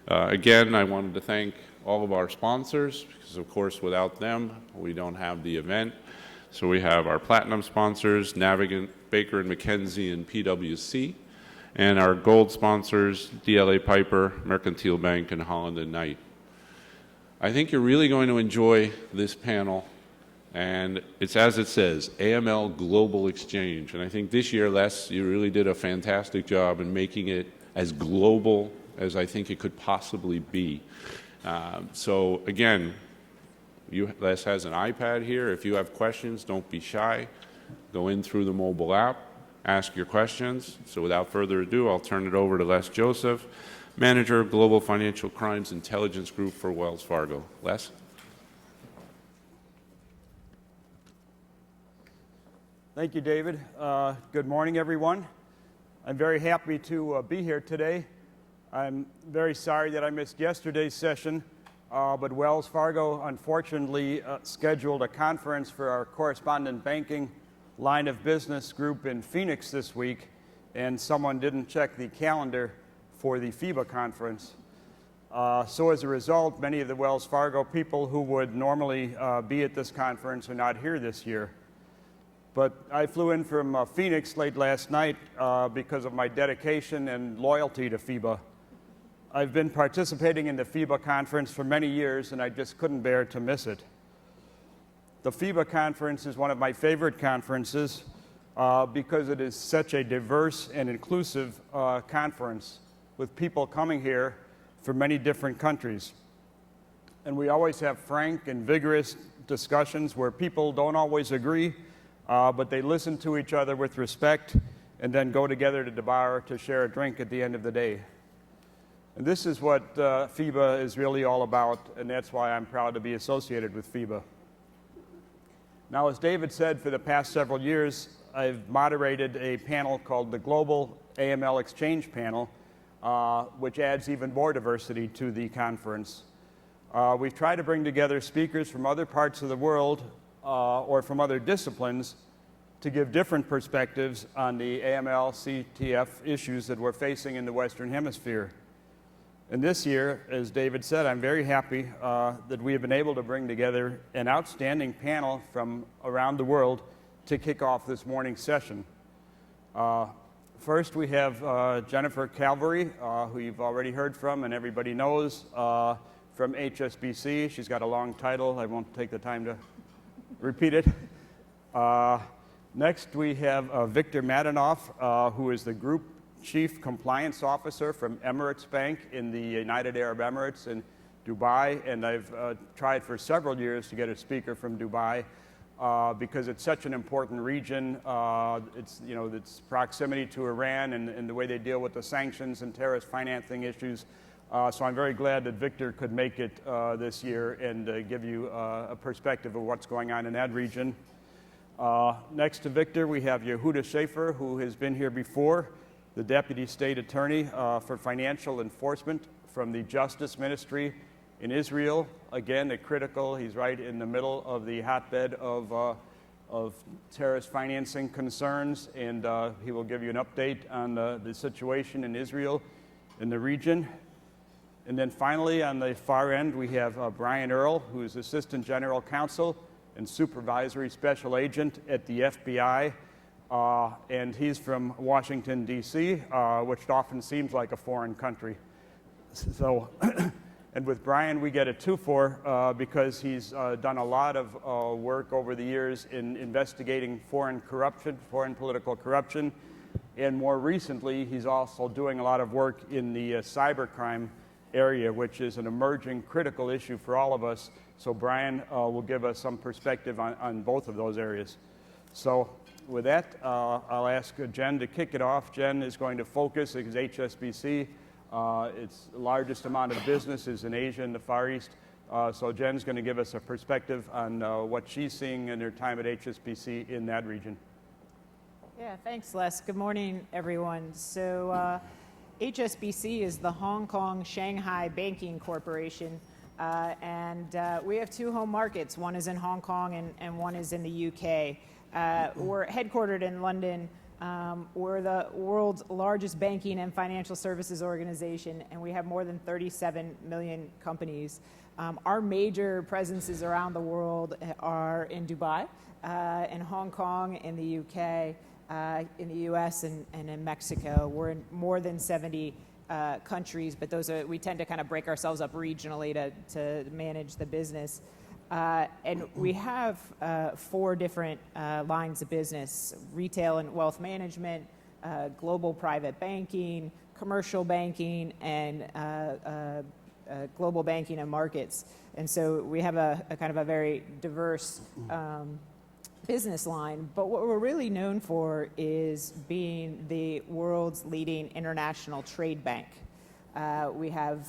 Again, I wanted to thank all of our sponsors, because of course without them we don't have the event. So we have our platinum sponsors, Navigant, Baker & McKenzie, and PwC, and our gold sponsors, DLA Piper, Mercantile Bank, and Holland & Knight. I think you're really going to enjoy this panel, and it's as it says, AML Global Exchange. And I think this year, Les, you really did a fantastic job in making it as global as I think it could possibly be. So again, Les has an iPad here. If you have questions, don't be shy. Go in through the mobile app, ask your questions. So without further ado, I'll turn it over to Les Joseph, Manager of Global Financial Crimes Intelligence Group for Wells Fargo. Les? Thank you, David. Good morning, everyone. I'm very happy to be here today. I'm very sorry that I missed yesterday's session, but Wells Fargo unfortunately scheduled a conference for our correspondent banking line of business group in Phoenix this week, and someone didn't check the calendar for the FIBA conference. So as a result, many of the Wells Fargo people who would normally be at this conference are not here this year. But I flew in from Phoenix late last night because of my dedication and loyalty to FIBA. I've been participating in the FIBA conference for many years, and I just couldn't bear to miss it. The FIBA conference is one of my favorite conferences because it is such a diverse and inclusive conference with people coming here from many different countries. And we always have frank and vigorous discussions where people don't always agree, but they listen to each other with respect and then go together to the bar to share a drink at the end of the day. And this is what FIBA is really all about, and that's why I'm proud to be associated with FIBA. Now, as David said, for the past several years, I've moderated a panel called the Global AML Exchange Panel, which adds even more diversity to the conference. We've tried to bring together speakers from other parts of the world or from other disciplines to give different perspectives on the AML, CTF issues that we're facing in the Western Hemisphere. And this year, as David said, I'm very happy that we have been able to bring together an outstanding panel from around the world to kick off this morning's session. First, we have Jennifer Calvary, who you've already heard from and everybody knows, from HSBC. She's got a long title. I won't take the time to repeat it. Next, we have Victor Madanoff, who is the Group Chief Compliance Officer from Emirates Bank in the United Arab Emirates in Dubai, and I've tried for several years to get a speaker from Dubai because it's such an important region. Its proximity to Iran and the way they deal with the sanctions and terrorist financing issues. So I'm very glad that Victor could make it this year and give you a perspective of what's going on in that region. Next to Victor, we have Yehuda Schaefer, who has been here before, the Deputy State Attorney for Financial Enforcement from the Justice Ministry in Israel. Again, he's right in the middle of the hotbed of terrorist financing concerns, and he will give you an update on the situation in Israel in the region. And then finally, on the far end, we have Brian Earl, who is Assistant General Counsel and Supervisory Special Agent at the FBI. And he's from Washington, D.C., which often seems like a foreign country. So, and with Brian, we get a two-for because he's done a lot of work over the years in investigating foreign political corruption. And more recently, he's also doing a lot of work in the cybercrime area, which is an emerging critical issue for all of us. So Brian will give us some perspective on both of those areas. So with that, I'll ask Jen to kick it off. Jen is going to focus, because HSBC, its largest amount of business is in Asia and the Far East. So Jen's going to give us a perspective on what she's seeing in her time at HSBC in that region. Yeah, thanks, Les. Good morning, everyone. So HSBC is the Hong Kong Shanghai Banking Corporation, and we have two home markets. One is in Hong Kong and one is in the UK. We're headquartered in London, We're the world's largest banking and financial services organization, and we have more than 37 million companies. Our major presences around the world are in Dubai, in Hong Kong, in the UK, in the US, and in Mexico. We're in more than 70 countries, but we tend to kind of break ourselves up regionally to manage the business. And we have 4 different lines of business: retail and wealth management, global private banking, commercial banking, and global banking and markets. And so we have a kind of a very diverse business line. But what we're really known for is being the world's leading international trade bank. We have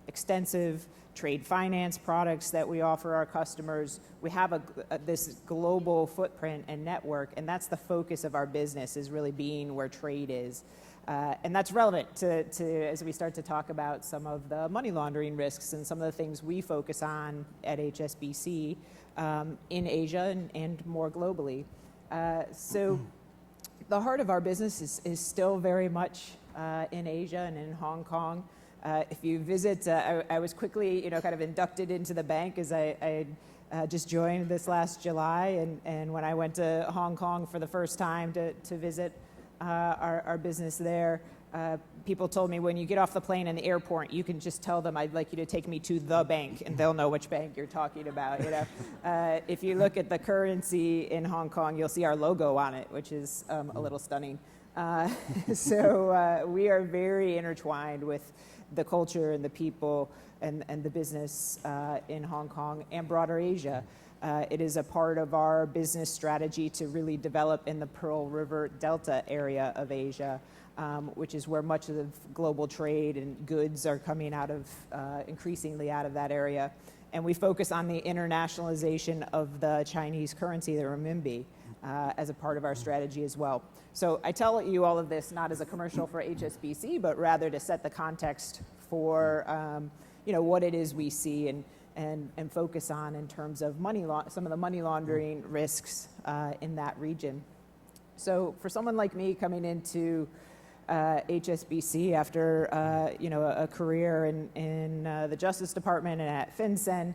extensive trade finance products that we offer our customers. We have this global footprint and network, and that's the focus of our business, is really being where trade is. And that's relevant to as we start to talk about some of the money laundering risks and some of the things we focus on at HSBC in Asia and more globally. So the heart of our business is still very much in Asia and in Hong Kong. If you visit, I was quickly, kind of inducted into the bank as I just joined this last July, and when I went to Hong Kong for the first time to visit our business there, people told me, when you get off the plane in the airport, you can just tell them, I'd like you to take me to the bank, and they'll know which bank you're talking about. If you look at the currency in Hong Kong, you'll see our logo on it, which is a little stunning. So we are very intertwined with the culture and the people and the business in Hong Kong and broader Asia. It is a part of our business strategy to really develop in the Pearl River Delta area of Asia, which is where much of the global trade and goods are coming increasingly out of that area. And we focus on the internationalization of the Chinese currency, the renminbi, as a part of our strategy as well. So I tell you all of this not as a commercial for HSBC, but rather to set the context for what it is we see and focus on in terms of some of the money laundering risks in that region. So for someone like me coming into HSBC after a career in the Justice Department and at FinCEN,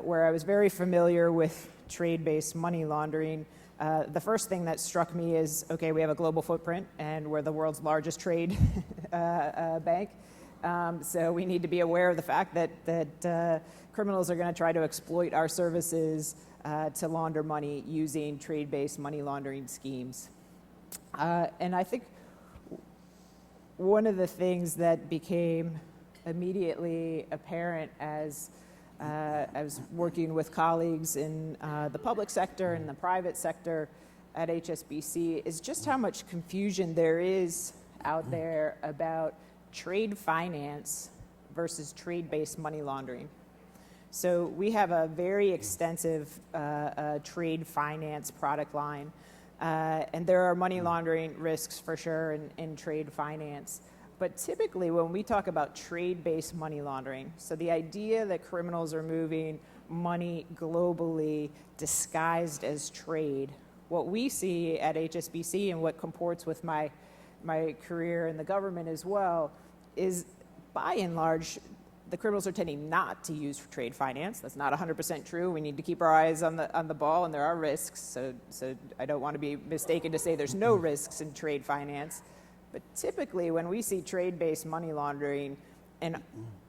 where I was very familiar with trade-based money laundering, the first thing that struck me is, okay, we have a global footprint and we're the world's largest trade bank. So we need to be aware of the fact that criminals are going to try to exploit our services to launder money using trade-based money laundering schemes. And I think one of the things that became immediately apparent as I was working with colleagues in the public sector and the private sector at HSBC is just how much confusion there is out there about trade finance versus trade-based money laundering. So we have a very extensive trade finance product line, and there are money laundering risks for sure in trade finance. But typically when we talk about trade-based money laundering, so the idea that criminals are moving money globally disguised as trade, what we see at HSBC and what comports with my career in the government as well is, by and large, the criminals are tending not to use trade finance. That's not 100% true. We need to keep our eyes on the ball, and there are risks. So I don't want to be mistaken to say there's no risks in trade finance. But typically, when we see trade-based money laundering, and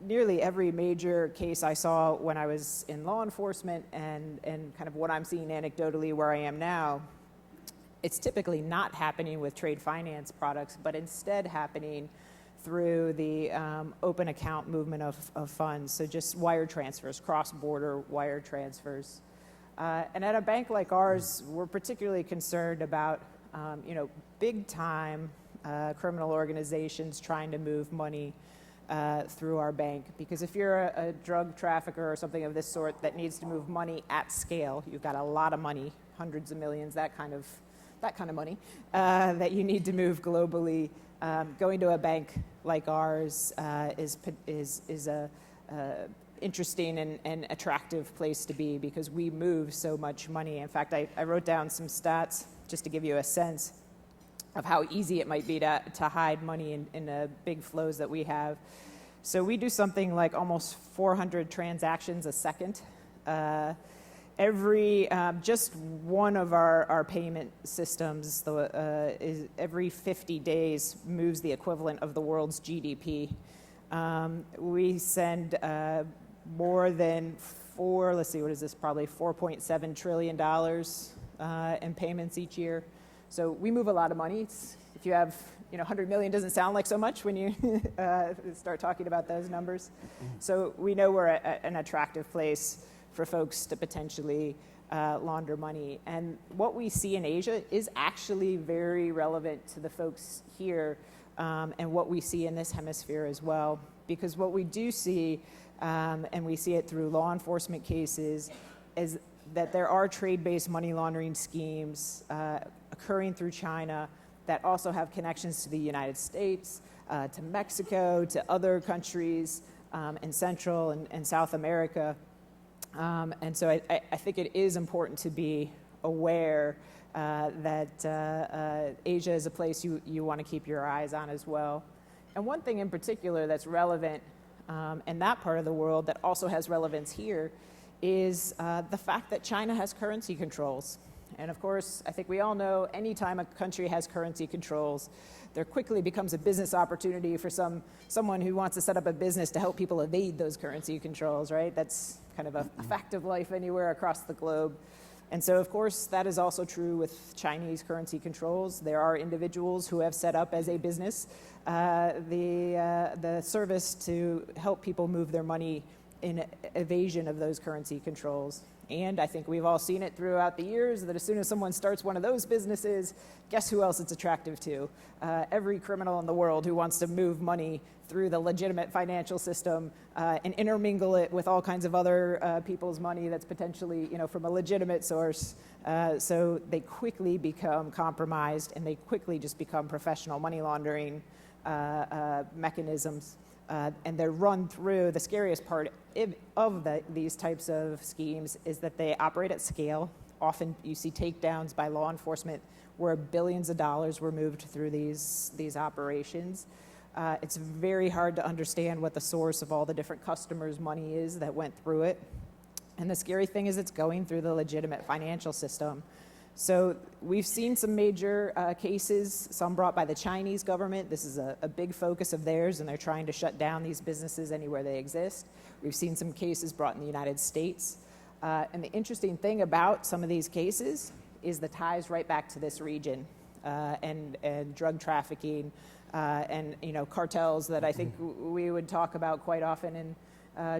nearly every major case I saw when I was in law enforcement and kind of what I'm seeing anecdotally where I am now, it's typically not happening with trade finance products, but instead happening through the open account movement of funds, so just wire transfers, cross-border wire transfers. And at a bank like ours, we're particularly concerned about big-time criminal organizations trying to move money through our bank. Because if you're a drug trafficker or something of this sort that needs to move money at scale, you've got a lot of money, hundreds of millions, that kind of money that you need to move globally. Going to a bank like ours is a interesting and attractive place to be because we move so much money. In fact, I wrote down some stats just to give you a sense. of how easy it might be to hide money in the big flows that we have. So we do something like almost 400 transactions a second. Just one of our payment systems is every 50 days moves the equivalent of the world's GDP. We send more than probably $4.7 trillion in payments each year. So we move a lot of money. If you have 100 million doesn't sound like so much when you start talking about those numbers. So we know we're an attractive place for folks to potentially launder money. And what we see in Asia is actually very relevant to the folks here and what we see in this hemisphere as well. Because what we do see, and we see it through law enforcement cases, is that there are trade-based money laundering schemes occurring through China that also have connections to the United States, to Mexico, to other countries in Central and South America. And so I think it is important to be aware that Asia is a place you want to keep your eyes on as well. And one thing in particular that's relevant in that part of the world that also has relevance here is the fact that China has currency controls. And of course, I think we all know anytime a country has currency controls, there quickly becomes a business opportunity for someone who wants to set up a business to help people evade those currency controls, right? That's kind of a fact of life anywhere across the globe. And so, of course, that is also true with Chinese currency controls. There are individuals who have set up as a business the service to help people move their money in evasion of those currency controls. And I think we've all seen it throughout the years that as soon as someone starts one of those businesses, guess who else it's attractive to? Every criminal in the world who wants to move money through the legitimate financial system and intermingle it with all kinds of other people's money that's potentially, from a legitimate source. So they quickly become compromised and they quickly just become professional money laundering mechanisms. And they're run through, the scariest part of these types of schemes is that they operate at scale. Often you see takedowns by law enforcement where billions of dollars were moved through these operations. It's very hard to understand what the source of all the different customers' money is that went through it. And the scary thing is it's going through the legitimate financial system. So we've seen some major cases, some brought by the Chinese government. This is a big focus of theirs, and they're trying to shut down these businesses anywhere they exist. We've seen some cases brought in the United States. And the interesting thing about some of these cases is the ties right back to this region and drug trafficking and cartels that I think we would talk about quite often in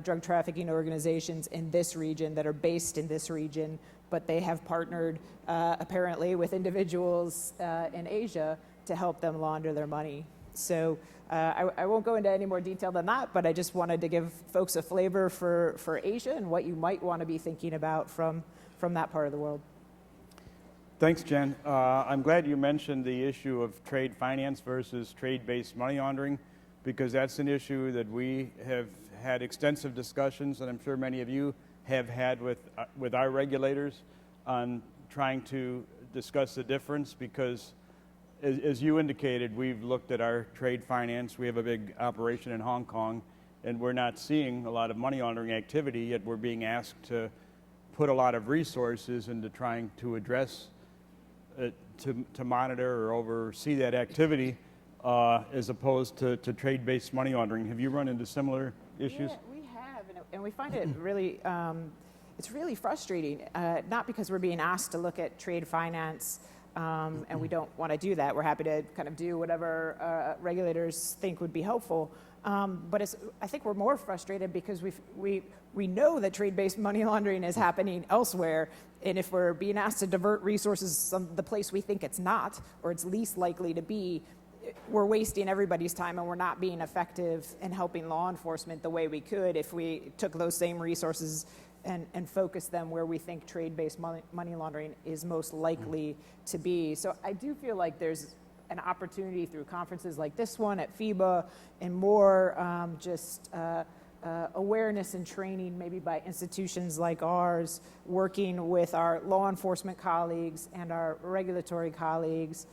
drug trafficking organizations in this region that are based in this region, but they have partnered apparently with individuals in Asia to help them launder their money. So I won't go into any more detail than that, but I just wanted to give folks a flavor for Asia and what you might want to be thinking about from that part of the world. Thanks, Jen. I'm glad you mentioned the issue of trade finance versus trade-based money laundering, because that's an issue that we have had extensive discussions, and I'm sure many of you have had with our regulators on trying to discuss the difference, because as you indicated, we've looked at our trade finance. We have a big operation in Hong Kong, and we're not seeing a lot of money laundering activity, yet we're being asked to put a lot of resources into trying to address to monitor or oversee that activity as opposed to trade-based money laundering. Have you run into similar issues? Yeah, we have, and we find it really, it's really frustrating, not because we're being asked to look at trade finance and we don't want to do that. We're happy to kind of do whatever regulators think would be helpful. But I think we're more frustrated because we know that trade-based money laundering is happening elsewhere, and if we're being asked to divert resources the place we think it's not, or it's least likely to be, we're wasting everybody's time and we're not being effective in helping law enforcement the way we could if we took those same resources and focus them where we think trade-based money laundering is most likely to be. So I do feel like there's an opportunity through conferences like this one at FIBA and more awareness and training maybe by institutions like ours, working with our law enforcement colleagues and our regulatory colleagues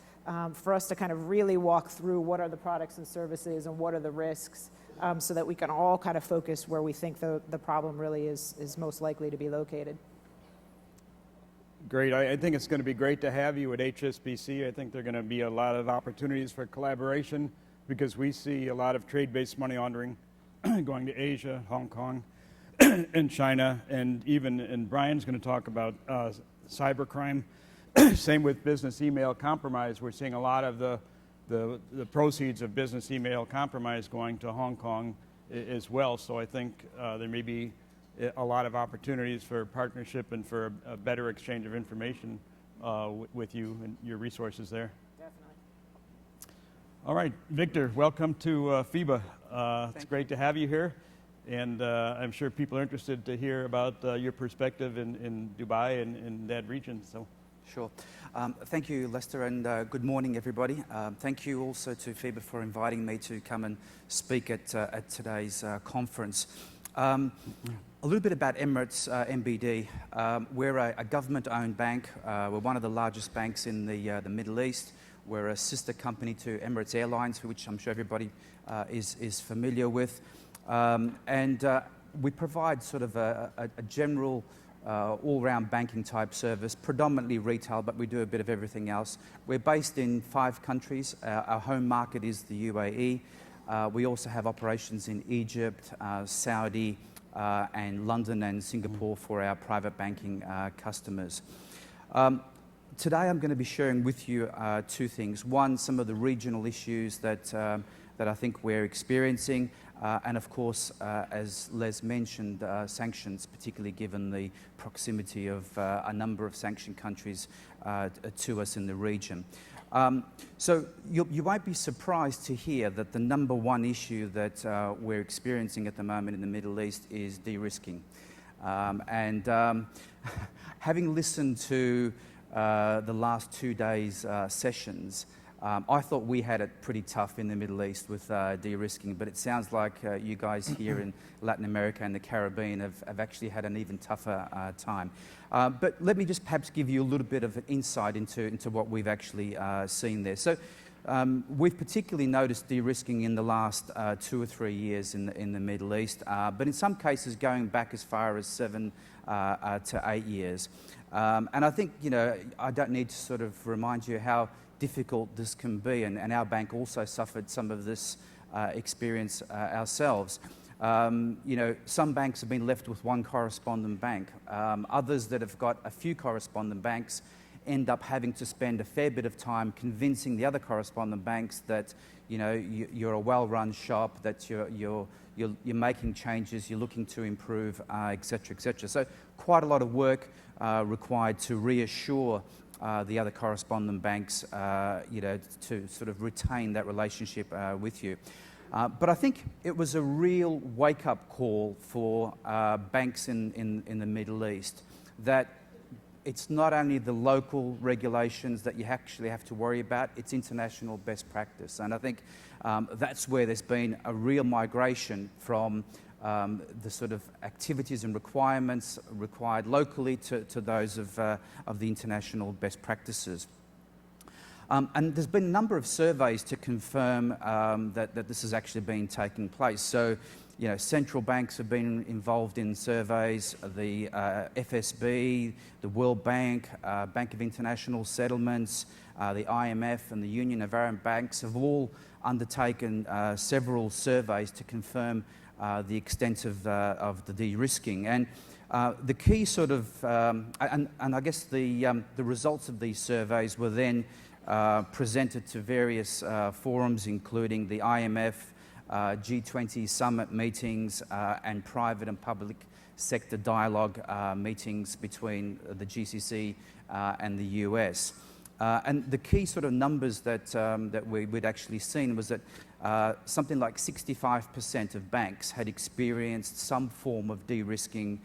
for us to kind of really walk through what are the products and services and what are the risks, so that we can all kind of focus where we think the problem really is most likely to be located. Great. I think it's going to be great to have you at HSBC. I think there are going to be a lot of opportunities for collaboration because we see a lot of trade-based money laundering going to Asia, Hong Kong, and China, and Brian's going to talk about cybercrime. Same with business email compromise. We're seeing a lot of the proceeds of business email compromise going to Hong Kong as well. So I think there may be a lot of opportunities for partnership and for a better exchange of information with you and your resources there. Definitely. All right, Victor, welcome to FIBA. It's great to have you here, and I'm sure people are interested to hear about your perspective in Dubai and in that region. So. Sure. Thank you, Lester, and good morning, everybody. Thank you also to FIBA for inviting me to come and speak at today's conference. A little bit about Emirates MBD. We're a government-owned bank. We're one of the largest banks in the Middle East. We're a sister company to Emirates Airlines, which I'm sure everybody is familiar with. And we provide sort of a general all-round banking type service, predominantly retail, but we do a bit of everything else. We're based in 5 countries. Our home market is the UAE. We also have operations in Egypt, Saudi, and London and Singapore for our private banking customers. Today I'm going to be sharing with you 2 things. One, some of the regional issues that I think we're experiencing, and of course, as Les mentioned, sanctions, particularly given the proximity of a number of sanctioned countries to us in the region. So you might be surprised to hear that the number one issue that we're experiencing at the moment in the Middle East is de-risking. Having listened to the last 2 days' sessions, I thought we had it pretty tough in the Middle East with de-risking, but it sounds like you guys here in Latin America and the Caribbean have actually had an even tougher time. But let me just perhaps give you a little bit of an insight into what we've actually seen there. So we've particularly noticed de-risking in the last 2 or 3 years in the Middle East, but in some cases going back as far as 7 to 8 years. And I think, you know, I don't need to sort of remind you how difficult this can be, and our bank also suffered some of this experience ourselves. You know, some banks have been left with one correspondent bank. Others that have got a few correspondent banks end up having to spend a fair bit of time convincing the other correspondent banks that, you know, you're a well-run shop, that you're making changes, you're looking to improve, et cetera, et cetera. So quite a lot of work required to reassure the other correspondent banks, you know, to sort of retain that relationship with you. But I think it was a real wake-up call for banks in the Middle East, that it's not only the local regulations that you actually have to worry about, it's international best practice. And I think that's where there's been a real migration from the sort of activities and requirements required locally to those of the international best practices. And there's been a number of surveys to confirm that this has actually been taking place. So, you know, central banks have been involved in surveys, the FSB, the World Bank, Bank of International Settlements, the IMF and the Union of Arab Banks have all undertaken several surveys to confirm the extent of the de-risking. And the key sort of, and I guess the results of these surveys were then presented to various forums, including the IMF, G20 summit meetings, and private and public sector dialogue meetings between the GCC and the US. And the key sort of numbers that we'd actually seen was that something like 65% of banks had experienced some form of de-risking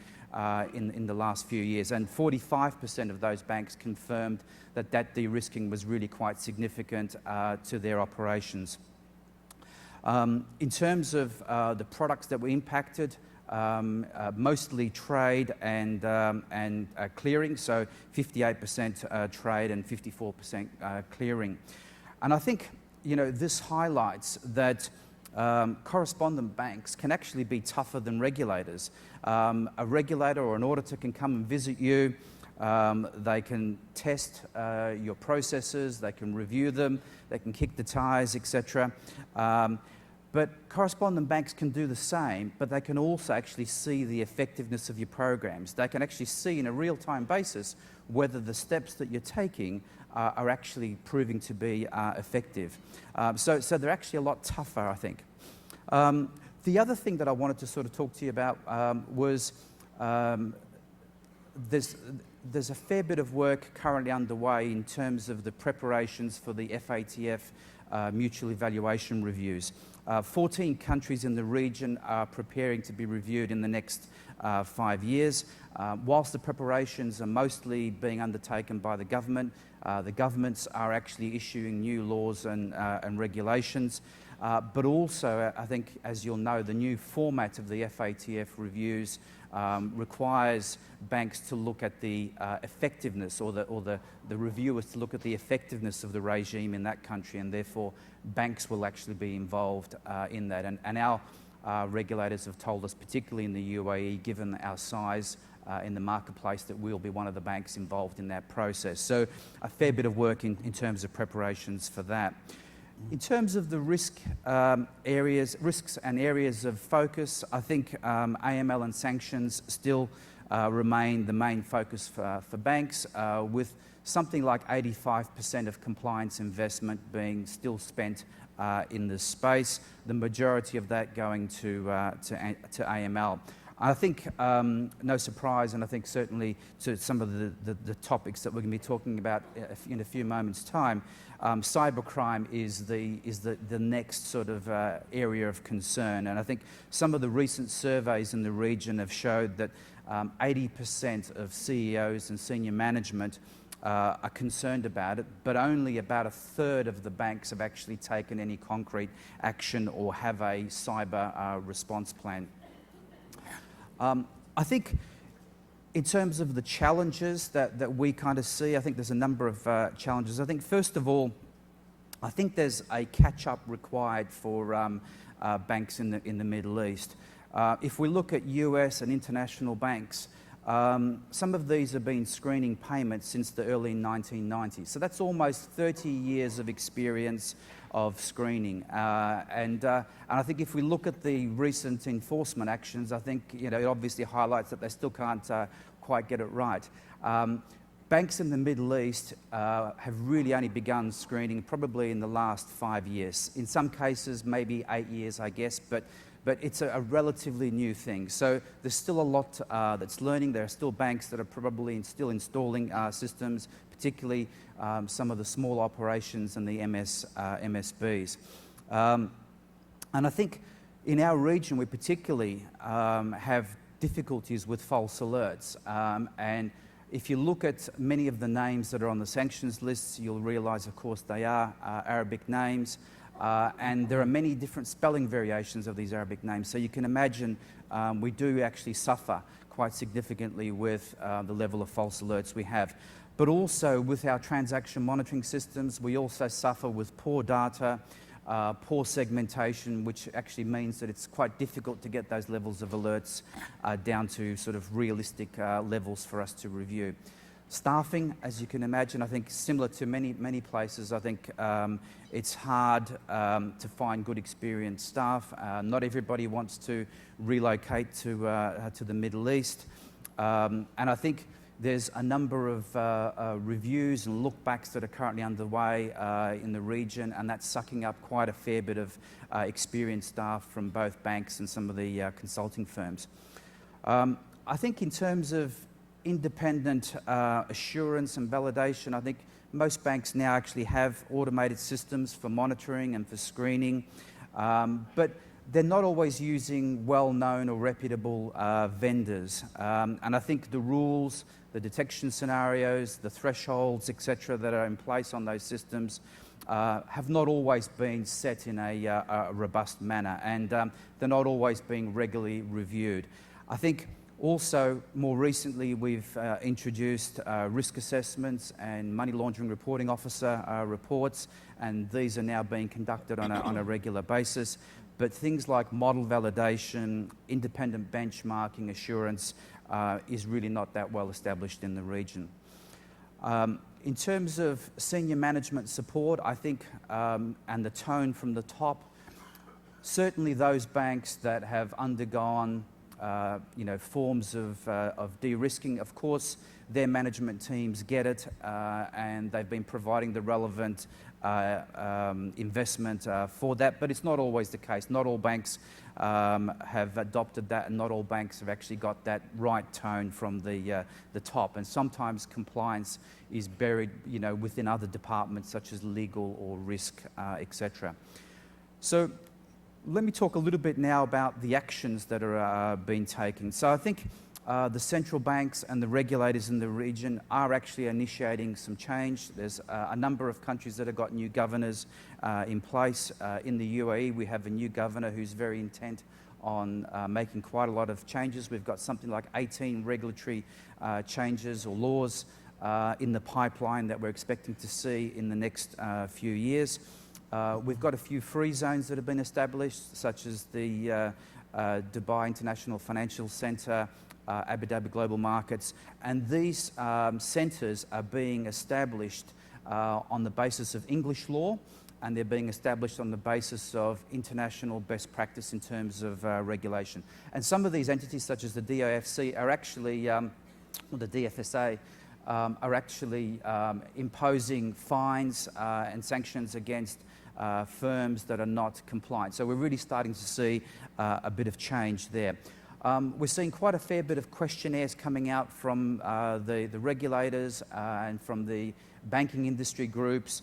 in the last few years, and 45% of those banks confirmed that de-risking was really quite significant to their operations. In terms of the products that were impacted, mostly trade and clearing, so 58% trade and 54% clearing. And I think, this highlights that correspondent banks can actually be tougher than regulators. A regulator or an auditor can come and visit you. They can test your processes, they can review them, they can kick the tires, etc. But correspondent banks can do the same, but they can also actually see the effectiveness of your programs. They can actually see in a real-time basis whether the steps that you're taking are actually proving to be effective. So they're actually a lot tougher, I think. The other thing that I wanted to sort of talk to you about was there's a fair bit of work currently underway in terms of the preparations for the FATF mutual evaluation reviews. 14 countries in the region are preparing to be reviewed in the next 5 years. Whilst the preparations are mostly being undertaken by the governments are actually issuing new laws and regulations. But also, I think, as you'll know, the new format of the FATF reviews requires banks to look at the effectiveness, or the reviewers to look at the effectiveness of the regime in that country, and therefore banks will actually be involved in that. And our regulators have told us, particularly in the UAE, given our size in the marketplace, that we'll be one of the banks involved in that process. So a fair bit of work in terms of preparations for that. In terms of the risks and areas of focus, I think AML and sanctions still remain the main focus for banks, with something like 85% of compliance investment being still spent in this space, the majority of that going to AML. I think, no surprise, and I think certainly to some of the topics that we're going to be talking about in a few moments' time, cybercrime is the next sort of area of concern. And I think some of the recent surveys in the region have showed that 80% of CEOs and senior management are concerned about it, but only about a third of the banks have actually taken any concrete action or have a cyber response plan. I think in terms of the challenges that we kind of see, I think there's a number of challenges. I think first of all, I think there's a catch-up required for banks in the Middle East. If we look at US and international banks, some of these have been screening payments since the early 1990s. So that's almost 30 years of experience of screening. And I think if we look at the recent enforcement actions, I think it obviously highlights that they still can't quite get it right. Banks in the Middle East have really only begun screening probably in the last 5 years. In some cases, maybe 8 years, I guess, but it's a relatively new thing. So there's still a lot that's learning. There are still banks that are probably still installing systems, particularly some of the small operations and the MSBs. And I think in our region, we particularly have difficulties with false alerts. And if you look at many of the names that are on the sanctions lists, you'll realize, of course, they are Arabic names. And there are many different spelling variations of these Arabic names. So you can imagine we do actually suffer quite significantly with the level of false alerts we have. But also with our transaction monitoring systems, we also suffer with poor data, poor segmentation, which actually means that it's quite difficult to get those levels of alerts down to sort of realistic levels for us to review. Staffing, as you can imagine, I think similar to many places, I think it's hard to find good experienced staff. Not everybody wants to relocate to the Middle East. And I think there's a number of reviews and look-backs that are currently underway in the region, and that's sucking up quite a fair bit of experienced staff from both banks and some of the consulting firms. I think in terms of independent assurance and validation, I think most banks now actually have automated systems for monitoring and for screening, but they're not always using well-known or reputable vendors. And I think the rules, the detection scenarios, the thresholds, etc., that are in place on those systems have not always been set in a robust manner, and they're not always being regularly reviewed. I think Also, more recently, we've introduced risk assessments and money laundering reporting officer reports, and these are now being conducted on a regular basis. But things like model validation, independent benchmarking assurance is really not that well established in the region. In terms of senior management support, I think, and the tone from the top, certainly those banks that have undergone forms of de-risking, of course, their management teams get it, and they've been providing the relevant investment for that, but it's not always the case. Not all banks have adopted that, and not all banks have actually got that right tone from the top, and sometimes compliance is buried within other departments such as legal or risk, etc. So let me talk a little bit now about the actions that are being taken. So I think the central banks and the regulators in the region are actually initiating some change. There's a number of countries that have got new governors in place. In the UAE, we have a new governor who's very intent on making quite a lot of changes. We've got something like 18 regulatory changes or laws in the pipeline that we're expecting to see in the next few years. We've got a few free zones that have been established, such as the Dubai International Financial Centre, Abu Dhabi Global Markets, and these centres are being established on the basis of English law, and they're being established on the basis of international best practice in terms of regulation. And some of these entities, such as the DIFC, are actually, or the DFSA, are actually imposing fines and sanctions against firms that are not compliant. So we're really starting to see a bit of change there. We're seeing quite a fair bit of questionnaires coming out from the regulators and from the banking industry groups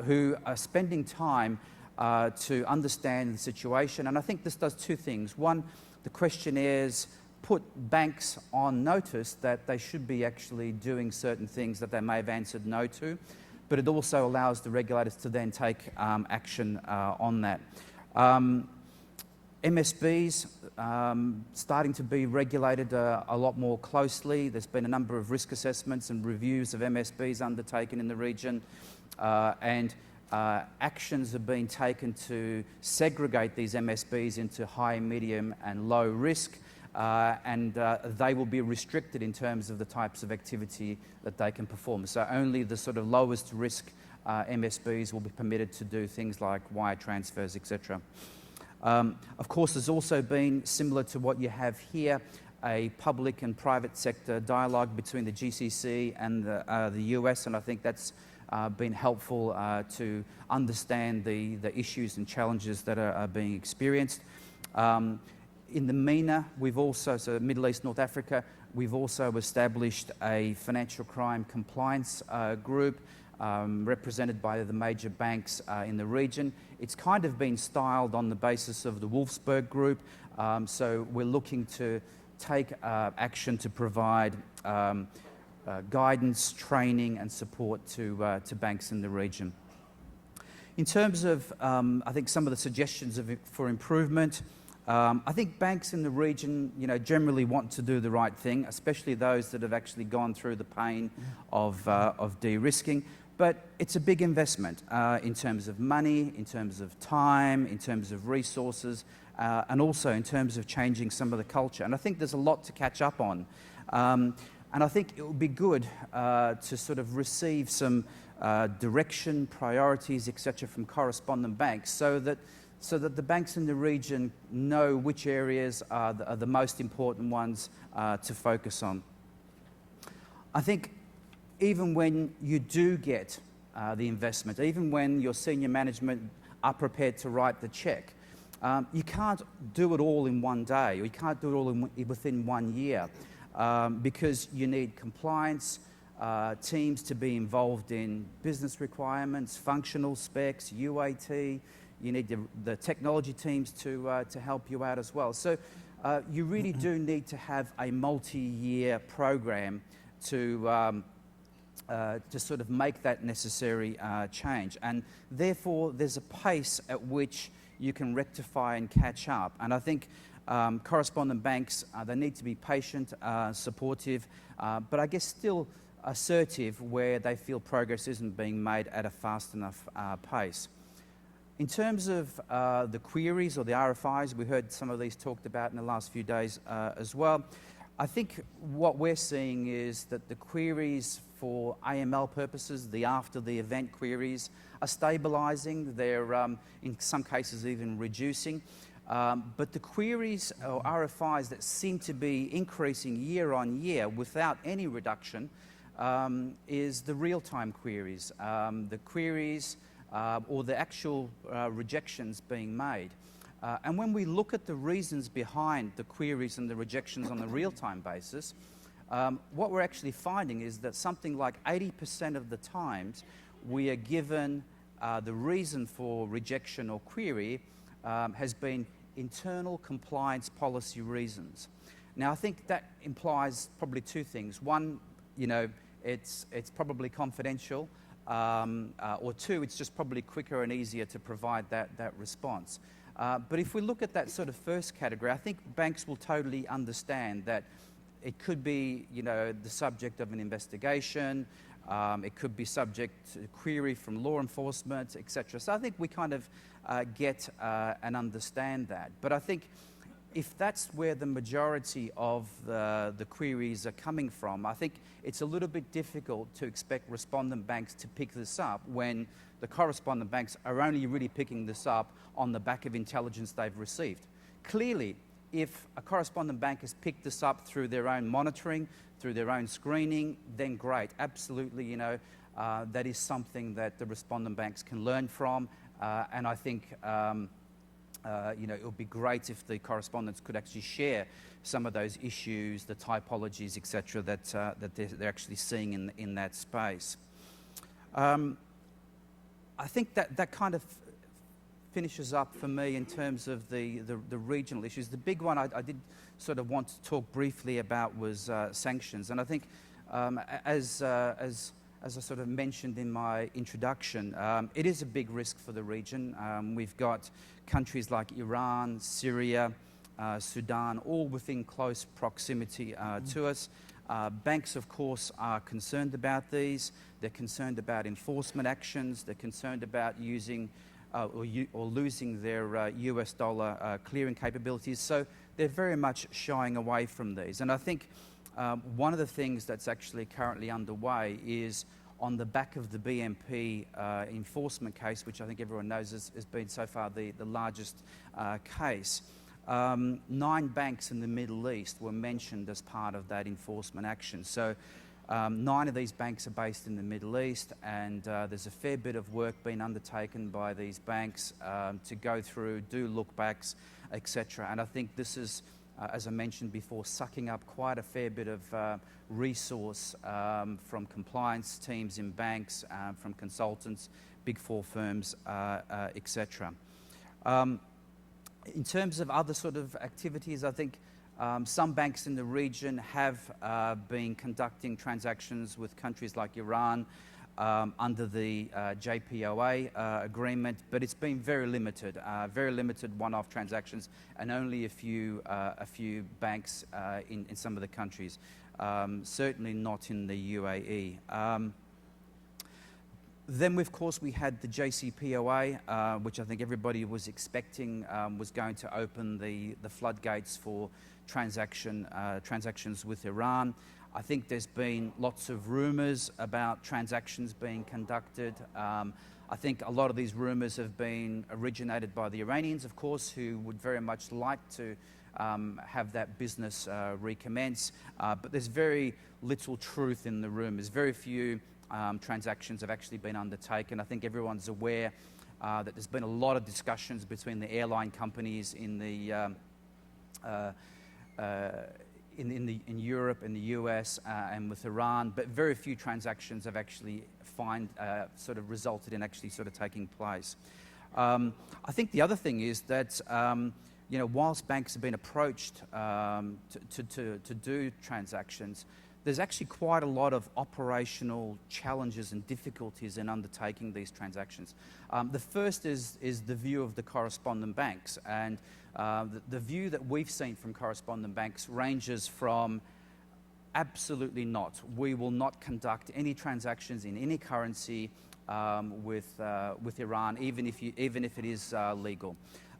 who are spending time to understand the situation. And I think this does two things. One, the questionnaires put banks on notice that they should be actually doing certain things that they may have answered no to, but it also allows the regulators to then take action on that. MSBs starting to be regulated a lot more closely. There's been a number of risk assessments and reviews of MSBs undertaken in the region, and actions are being taken to segregate these MSBs into high, medium and low risk, and they will be restricted in terms of the types of activity that they can perform. So only the sort of lowest risk MSBs will be permitted to do things like wire transfers, etc. Of course, there's also been, similar to what you have here, a public and private sector dialogue between the GCC and the US, and I think that's been helpful to understand the issues and challenges that are being experienced. In the MENA, we've also, so Middle East, North Africa, we've also established a financial crime compliance group represented by the major banks in the region. It's kind of been styled on the basis of the Wolfsburg Group, so we're looking to take action to provide guidance, training and support to banks in the region. In terms of, I think, some of the suggestions for improvement, I think banks in the region, generally want to do the right thing, especially those that have actually gone through the pain of de-risking. But it's a big investment in terms of money, in terms of time, in terms of resources, and also in terms of changing some of the culture. And I think there's a lot to catch up on. And I think it would be good to sort of receive some direction, priorities, etc. from correspondent banks so that the banks in the region know which areas are the most important ones to focus on. I think even when you do get the investment, even when your senior management are prepared to write the check, you can't do it all in one day, or you can't do it all within 1 year, because you need compliance teams to be involved in business requirements, functional specs, UAT. You need the technology teams to help you out as well. So you really do need to have a multi-year program to sort of make that necessary change. And therefore, there's a pace at which you can rectify and catch up. And I think Correspondent banks, they need to be patient, supportive, but I guess still assertive where they feel progress isn't being made at a fast enough pace. In terms of the queries or the RFIs, we heard some of these talked about in the last few days as well. I think what we're seeing is that the queries for AML purposes, the after the event queries, are stabilising. They're in some cases even reducing. But the queries or RFIs that seem to be increasing year on year without any reduction is the real-time queries, the queries or the actual rejections being made. And when we look at the reasons behind the queries and the rejections on the real-time basis, what we're actually finding is that something like 80% of the times we are given the reason for rejection or query has been internal compliance policy reasons. Now, I think that implies probably two things. One, you know, it's probably confidential, or two, it's just probably quicker and easier to provide that response. But if we look at that sort of first category, I think banks will totally understand that it could be, you know, the subject of an investigation, it could be subject to query from law enforcement, etc. So I think we kind of get and understand that. But I think if that's where the majority of the queries are coming from, I think it's a little bit difficult to expect respondent banks to pick this up when the correspondent banks are only really picking this up on the back of intelligence they've received. Clearly, if a correspondent bank has picked this up through their own monitoring, through their own screening, then great. Absolutely, you know, that is something that the respondent banks can learn from, and I think you know, it would be great if the correspondents could actually share some of those issues, the typologies, etc., that they're actually seeing in that space. I think that kind of finishes up for me in terms of the regional issues. The big one I did sort of want to talk briefly about was sanctions, and I think as I sort of mentioned in my introduction, it is a big risk for the region. We've got countries like Iran, Syria, Sudan, all within close proximity to us. Banks, of course, are concerned about these. They're concerned about enforcement actions. They're concerned about using or losing their US dollar clearing capabilities. So they're very much shying away from these. And I think one of the things that's actually currently underway is on the back of the BNP enforcement case, which I think everyone knows has been so far the largest case. 9 banks in the Middle East were mentioned as part of that enforcement action. So 9 of these banks are based in the Middle East, and there's a fair bit of work being undertaken by these banks to go through, do look-backs, etc. And I think this is, as I mentioned before, sucking up quite a fair bit of resource from compliance teams in banks, from consultants, Big Four firms, etc. In terms of other sort of activities, I think some banks in the region have been conducting transactions with countries like Iran under the JPOA agreement, but it's been very limited one-off transactions, and only a few banks in some of the countries, certainly not in the UAE. Then, of course, we had the JCPOA, which I think everybody was expecting was going to open the floodgates for transactions with Iran. I think there's been lots of rumours about transactions being conducted. I think a lot of these rumours have been originated by the Iranians, of course, who would very much like to have that business recommence. But there's very little truth in the rumours. Very few transactions have actually been undertaken. I think everyone's aware that there's been a lot of discussions between the airline companies in Europe, in the US, and with Iran, but very few transactions have actually sort of resulted in actually sort of taking place. I think the other thing is that you know, whilst banks have been approached to do transactions, there's actually quite a lot of operational challenges and difficulties in undertaking these transactions. The first is the view of the correspondent banks, and the view that we've seen from correspondent banks ranges from absolutely not. We will not conduct any transactions in any currency with Iran, even if it is legal.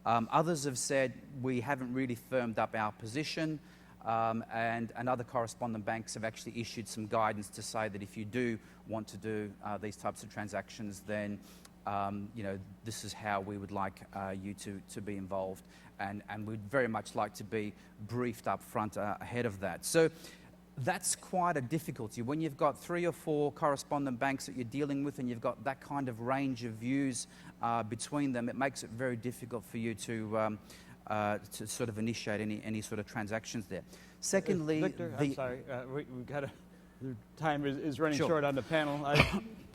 Others have said we haven't really firmed up our position, and other correspondent banks have actually issued some guidance to say that if you do want to do these types of transactions, then this is how we would like you to be involved, and we'd very much like to be briefed up front ahead of that. So that's quite a difficulty. When you've got 3 or 4 correspondent banks that you're dealing with and you've got that kind of range of views between them, it makes it very difficult for you to sort of initiate any sort of transactions there. Secondly, Victor, I'm sorry, we've got the time is running short on the panel.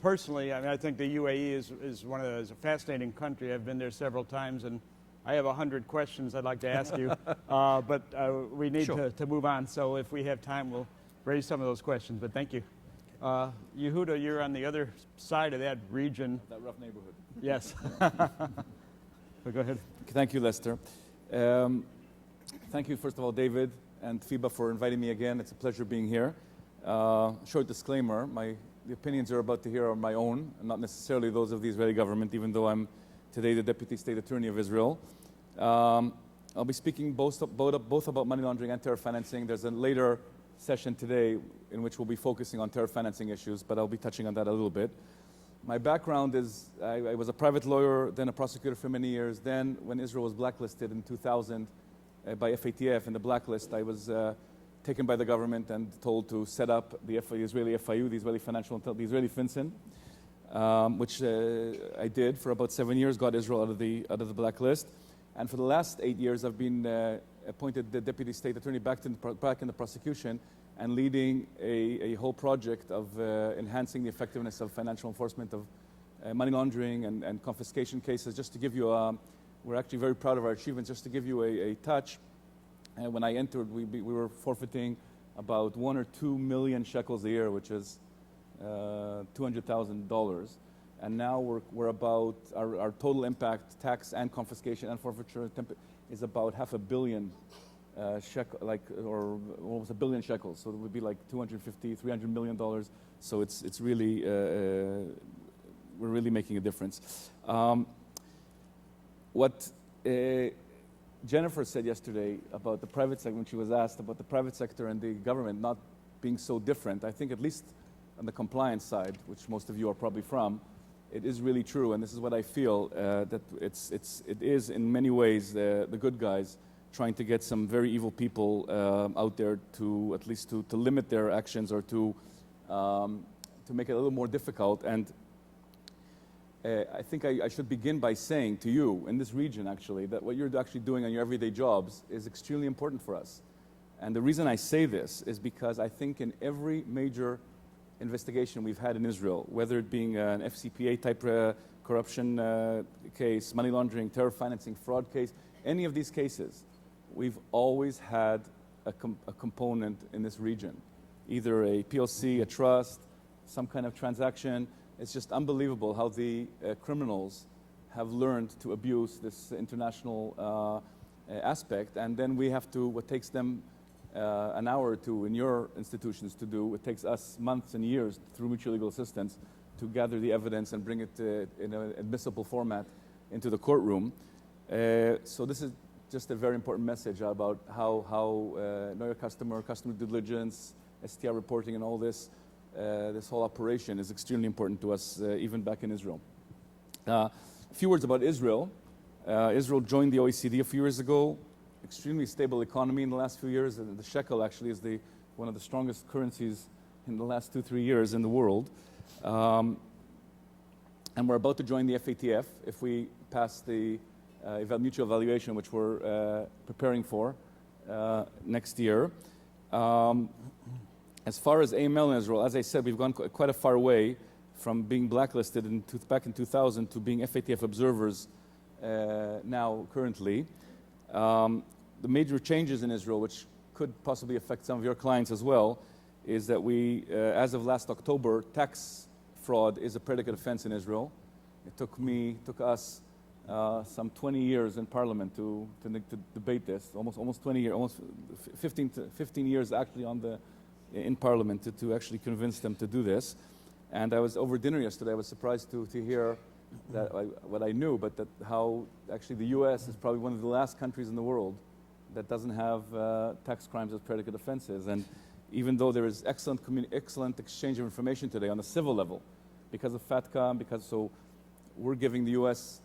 Personally, I think the UAE is a fascinating country. I've been there several times, and I have 100 questions I'd like to ask you, but we need to move on. So if we have time, we'll raise some of those questions. But thank you. Yehuda, you're on the other side of that region. That rough neighborhood. Yes. But go ahead. Thank you, Lester. Thank you, first of all, David and FIBA, for inviting me again. It's a pleasure being here. Short disclaimer, the opinions you're about to hear are my own, and not necessarily those of the Israeli government, even though I'm today the Deputy State Attorney of Israel. I'll be speaking both about money laundering and terror financing. There's a later session today in which we'll be focusing on terror financing issues, but I'll be touching on that a little bit. My background is I was a private lawyer, then a prosecutor for many years. Then when Israel was blacklisted in 2000 by FATF in the blacklist, I was taken by the government and told to set up the Israeli FIU, the Israeli the Israeli FinCEN, which I did for about 7 years, got Israel out of the blacklist. And for the last 8 years, I've been appointed the Deputy State Attorney back in the prosecution and leading a whole project of enhancing the effectiveness of financial enforcement of money laundering and confiscation cases. Just to give you, we're actually very proud of our achievements. Just to give you a touch, when I entered, we were forfeiting about 1 or 2 million shekels a year, which is $200,000. And now we're about, our total impact, tax and confiscation and forfeiture is about $500 million or almost $1 billion shekels. So it would be like $250–300 million. So it's really, we're really making a difference. What Jennifer said yesterday about the private sector, when she was asked about the private sector and the government not being so different, I think at least on the compliance side, which most of you are probably from, it is really true, and this is what I feel, that it is in many ways the good guys trying to get some very evil people out there to at least to limit their actions or to make it a little more difficult. And I think I should begin by saying to you in this region, actually, that what you're actually doing on your everyday jobs is extremely important for us. And the reason I say this is because I think in every major investigation we've had in Israel, whether it being an FCPA type corruption case, money laundering, terror financing, fraud case, any of these cases, we've always had a component in this region, either a PLC, a trust, some kind of transaction. It's just unbelievable how the criminals have learned to abuse this international aspect, and then we have to, what takes them an hour or two in your institutions to do, it takes us months and years through mutual legal assistance to gather the evidence and bring it in an admissible format into the courtroom. So this is just a very important message about how know your customer due diligence, STR reporting, and all this. This whole operation is extremely important to us, even back in Israel. A few words about Israel. Israel joined the OECD a few years ago. Extremely stable economy in the last few years. And the shekel actually is one of the strongest currencies in the last 2-3 years in the world. And we're about to join the FATF if we pass the mutual evaluation, which we're preparing for next year. As far as AML in Israel, as I said, we've gone quite a far way from being blacklisted back in 2000 to being FATF observers now currently. The major changes in Israel, which could possibly affect some of your clients as well, is that we, as of last October, tax fraud is a predicate offense in Israel. It took us some 20 years in Parliament to debate this, almost 20 years, almost 15 years actually in Parliament to actually convince them to do this. And I was over dinner yesterday. I was surprised to hear that what I knew, but that how actually the U.S. is probably one of the last countries in the world that doesn't have tax crimes as predicate offenses. And even though there is excellent exchange of information today on the civil level, because of FATCA, so we're giving the U.S.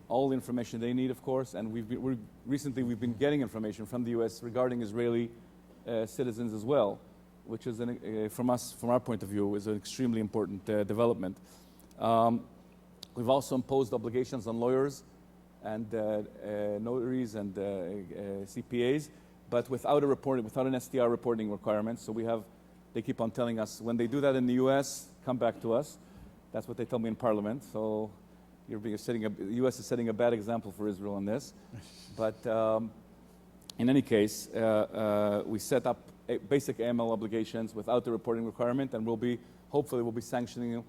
All the information they need, of course, and recently we've been getting information from the U.S. regarding Israeli citizens as well, which is, from our point of view, is an extremely important development. We've also imposed obligations on lawyers and notaries and CPAs, but without an STR reporting requirement. So they keep on telling us when they do that in the U.S., come back to us. That's what they tell me in Parliament. So the U.S. is setting a bad example for Israel on this. But in any case, we set up basic AML obligations without the reporting requirement, and hopefully we'll be sanctioning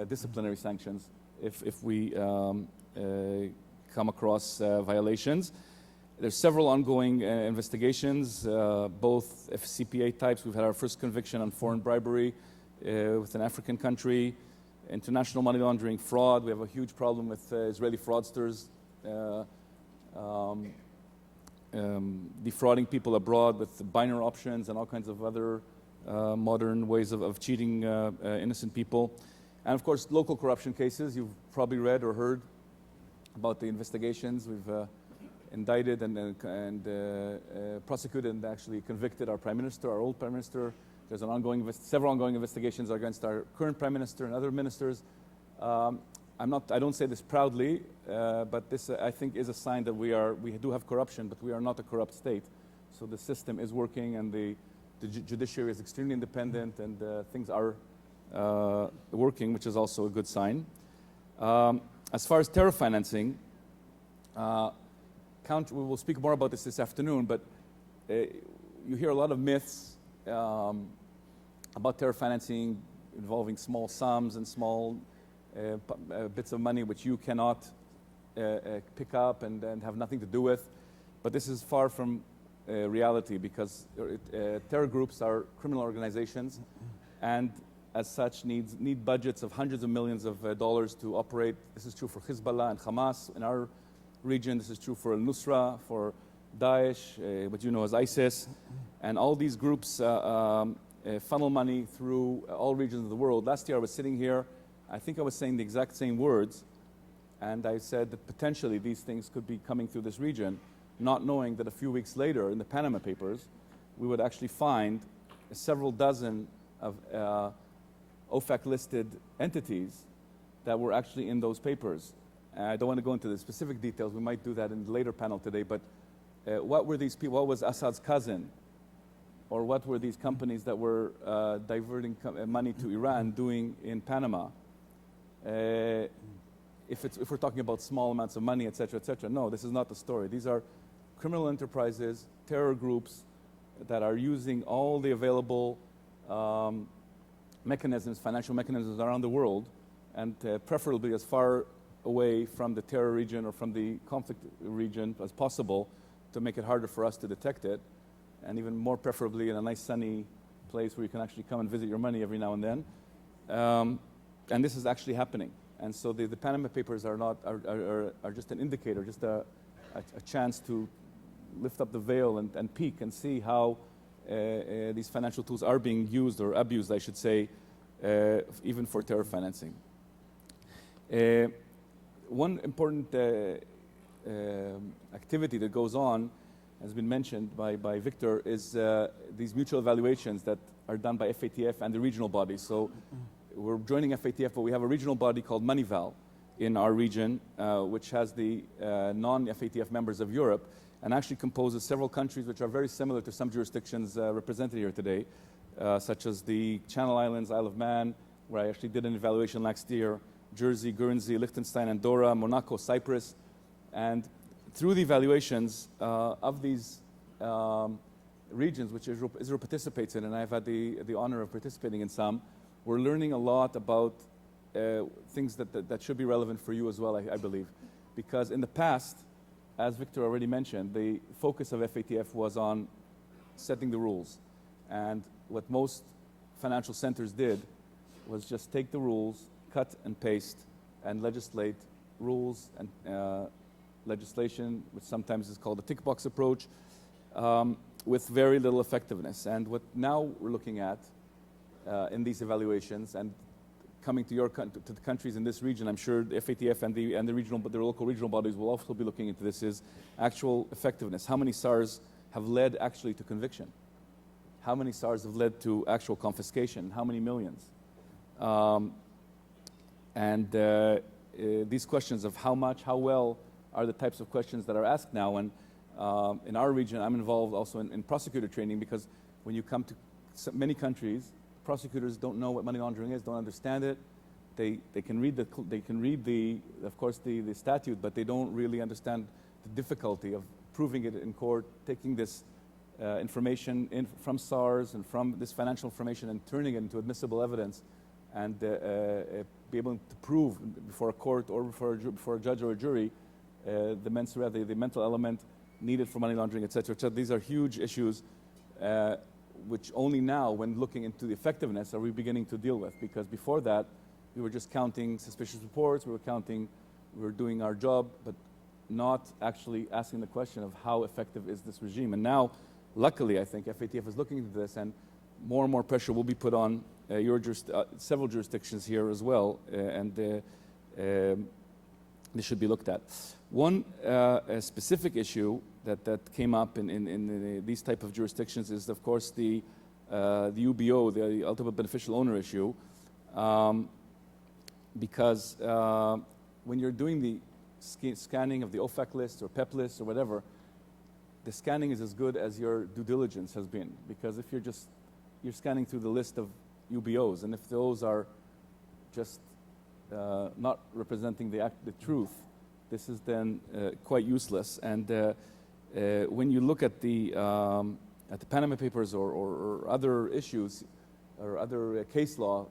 disciplinary sanctions if we come across violations. There's several ongoing investigations, both FCPA types. We've had our first conviction on foreign bribery with an African country, international money laundering, fraud. We have a huge problem with Israeli fraudsters defrauding people abroad with binary options and all kinds of other modern ways of cheating innocent people. And of course, local corruption cases. You've probably read or heard about the investigations. We've indicted and prosecuted and actually convicted our Prime Minister, our old Prime Minister. There's several ongoing investigations against our current Prime Minister and other ministers. I don't say this proudly, but this I think is a sign that we do have corruption, but we are not a corrupt state. So the system is working, and the judiciary is extremely independent, and things are working, which is also a good sign. As far as terror financing, we will speak more about this afternoon, but you hear a lot of myths about terror financing involving small sums and small bits of money which you cannot pick up and have nothing to do with. But this is far from reality, because terror groups are criminal organizations, and as such need budgets of hundreds of millions of dollars to operate. This is true for Hezbollah and Hamas in our region. This is true for al-Nusra, for Daesh, what you know as ISIS. And all these groups funnel money through all regions of the world. Last year I was sitting here, I think I was saying the exact same words, and I said that potentially these things could be coming through this region, not knowing that a few weeks later in the Panama Papers, we would actually find several dozen of OFAC-listed entities that were actually in those papers. I don't want to go into the specific details. We might do that in the later panel today, but what were these people? What was Assad's cousin? Or what were these companies that were diverting money to Iran doing in Panama? If we're talking about small amounts of money, et cetera, no, this is not the story. These are criminal enterprises, terror groups that are using all the available mechanisms, financial mechanisms around the world, and preferably as far away from the terror region or from the conflict region as possible, to make it harder for us to detect it, and even more preferably in a nice sunny place where you can actually come and visit your money every now and then. And this is actually happening. And so the Panama Papers are just an indicator, just a chance to lift up the veil and peek and see how these financial tools are being used, or abused, I should say, even for terror financing. One important activity that goes on, has been mentioned by Victor, is these mutual evaluations that are done by FATF and the regional bodies. So we're joining FATF, but we have a regional body called Moneyval in our region, which has the non-FATF members of Europe, and actually composes several countries which are very similar to some jurisdictions represented here today, such as the Channel Islands, Isle of Man, where I actually did an evaluation last year, Jersey, Guernsey, Liechtenstein, Andorra, Monaco, Cyprus. And through the evaluations of these regions, which Israel participates in, and I've had the honor of participating in some, we're learning a lot about things that should be relevant for you as well, I believe. Because in the past, as Victor already mentioned, the focus of FATF was on setting the rules. And what most financial centers did was just take the rules, cut and paste, and legislate rules and legislation, which sometimes is called a tick box approach, with very little effectiveness. And what now we're looking at in these evaluations, and coming to the countries in this region, I'm sure the FATF and the local regional bodies will also be looking into this, is actual effectiveness. How many SARs have led actually to conviction? How many SARs have led to actual confiscation? How many millions? These questions of how much, how well, are the types of questions that are asked now. And in our region, I'm involved also in prosecutor training, because when you come to many countries, prosecutors don't know what money laundering is, don't understand it. They can read of course the statute, but they don't really understand the difficulty of proving it in court, taking this information from SARs and from this financial information and turning it into admissible evidence, and be able to prove before a court or before a judge or a jury the mental element needed for money laundering, etc. So these are huge issues, which only now, when looking into the effectiveness, are we beginning to deal with. Because before that, we were just counting suspicious reports, we were doing our job, but not actually asking the question of how effective is this regime. And now, luckily, I think FATF is looking into this, and more pressure will be put on several jurisdictions here as well, and this should be looked at. One specific issue that came up in these type of jurisdictions is, of course, the UBO, the ultimate beneficial owner issue, because when you're doing the scanning of the OFAC list or PEP list or whatever, the scanning is as good as your due diligence has been. Because if you're scanning through the list of UBOs, and if those are just not representing the truth, this is then quite useless. And when you look at the Panama Papers or other issues or other case law,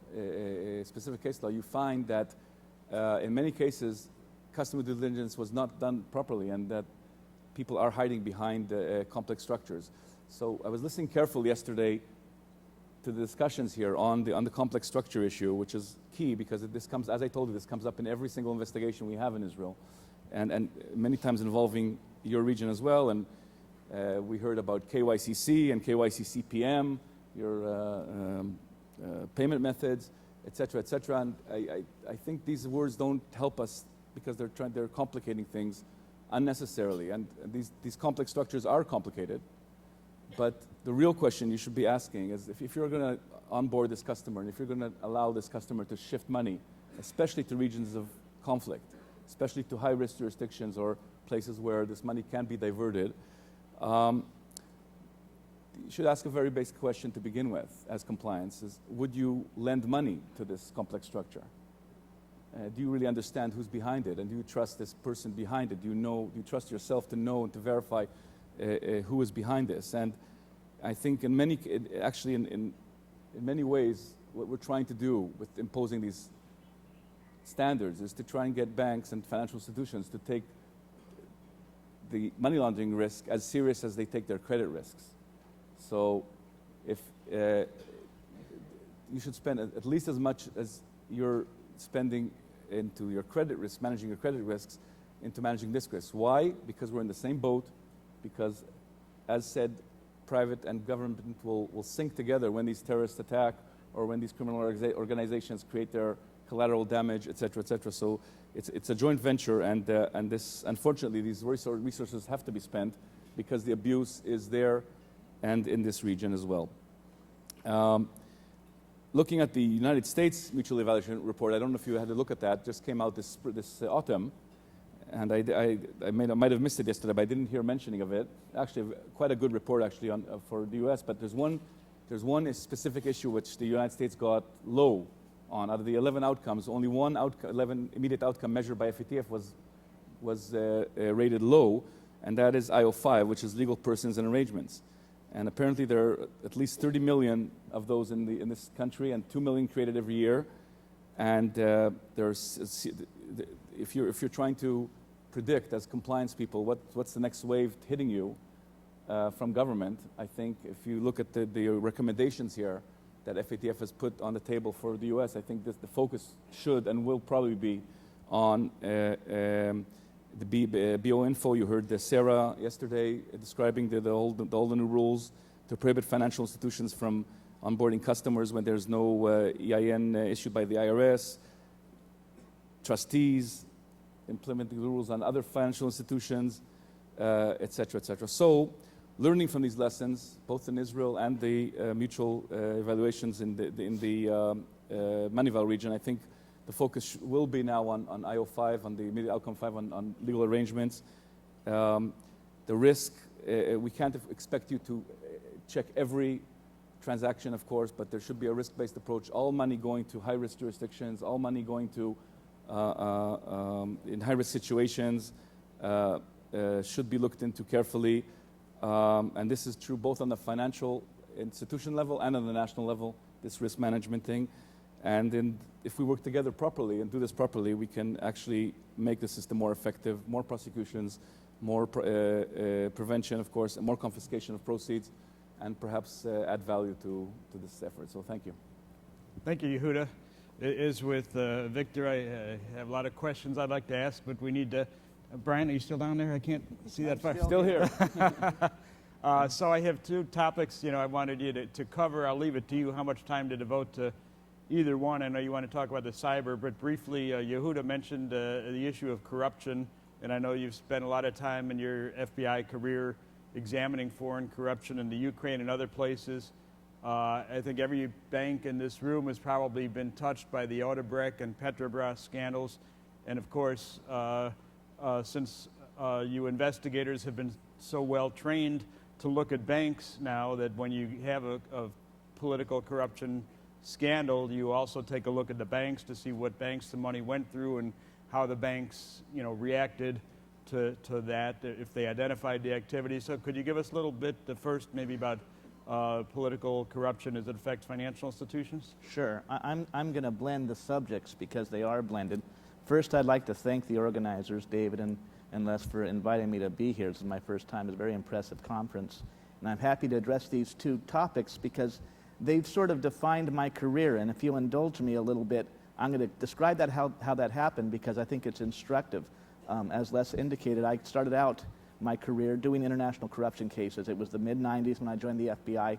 specific case law, you find that in many cases customer due diligence was not done properly, and that people are hiding behind complex structures. So I was listening carefully yesterday to the discussions here on the complex structure issue, which is key, because this comes, as I told you, this comes up in every single investigation we have in Israel, and many times involving your region as well. And we heard about KYCC and KYCCPM, your payment methods, etc., etc. And I think these words don't help us, because they're complicating things unnecessarily. And these complex structures are complicated. But the real question you should be asking is, if you're going to onboard this customer, and if you're going to allow this customer to shift money, especially to regions of conflict, especially to high-risk jurisdictions or places where this money can be diverted, you should ask a very basic question to begin with as compliance, is would you lend money to this complex structure? Do you really understand who's behind it? And do you trust this person behind it? Do you trust yourself to know and to verify who is behind this? And I think in many ways, what we're trying to do with imposing these standards is to try and get banks and financial institutions to take the money laundering risk as serious as they take their credit risks. So if you should spend at least as much as you're spending into your credit risk, managing your credit risks, into managing this risk. Why? Because we're in the same boat, because, as said, private and government will sync together when these terrorists attack or when these criminal organizations create their collateral damage, et cetera, et cetera. So it's a joint venture, and this, unfortunately, these resources have to be spent because the abuse is there and in this region as well. Looking at the United States Mutual Evaluation Report, I don't know if you had a look at that, just came out this autumn, and I might have missed it yesterday, but I didn't hear mentioning of it. Actually, quite a good report actually for the U.S., but there's one specific issue which the United States got low on. Out of the 11 outcomes, only 11 immediate outcome measured by FATF was rated low, and that is IO5, which is legal persons and arrangements. And apparently there are at least 30 million of those in this country, and 2 million created every year. And if you're trying to predict as compliance people what's the next wave hitting you from government, I think if you look at the recommendations here that FATF has put on the table for the U.S., I think the focus should and will probably be on the BO info. You heard Sarah yesterday describing all the new rules to prohibit financial institutions from onboarding customers when there's no EIN issued by the IRS, trustees, implementing the rules on other financial institutions, et cetera, et cetera. So learning from these lessons, both in Israel and the mutual evaluations in the Manival region, I think the focus will be now on IO5, on the immediate outcome 5, on legal arrangements. The risk, we can't expect you to check every transaction, of course, but there should be a risk-based approach. All money going to high-risk jurisdictions, all money going to in high-risk situations should be looked into carefully. And this is true both on the financial institution level and on the national level, this risk management thing. And then if we work together properly and do this properly, we can actually make the system more effective, more prosecutions, more prevention, of course, and more confiscation of proceeds, and perhaps add value to this effort. So thank you. Thank you, Yehuda. As with Victor, I have a lot of questions I'd like to ask, but we need to. Brian, are you still down there? I can't see that far. Still here. So I have two topics, I wanted you to cover. I'll leave it to you how much time to devote to either one. I know you want to talk about the cyber, but briefly, Yehuda mentioned the issue of corruption, and I know you've spent a lot of time in your FBI career examining foreign corruption in the Ukraine and other places. I think every bank in this room has probably been touched by the Odebrecht and Petrobras scandals, and of course, since you investigators have been so well trained to look at banks now, that when you have a political corruption scandal, you also take a look at the banks to see what banks the money went through and how the banks reacted to that, if they identified the activity. So could you give us a little bit, first maybe about political corruption as it affects financial institutions? Sure. I'm going to blend the subjects because they are blended. First, I'd like to thank the organizers, David and Les, for inviting me to be here. This is my first time. It's a very impressive conference. And I'm happy to address these two topics because they've sort of defined my career. And if you'll indulge me a little bit, I'm going to describe that how that happened because I think it's instructive. As Les indicated, I started out my career doing international corruption cases. It was the mid-'90s when I joined the FBI.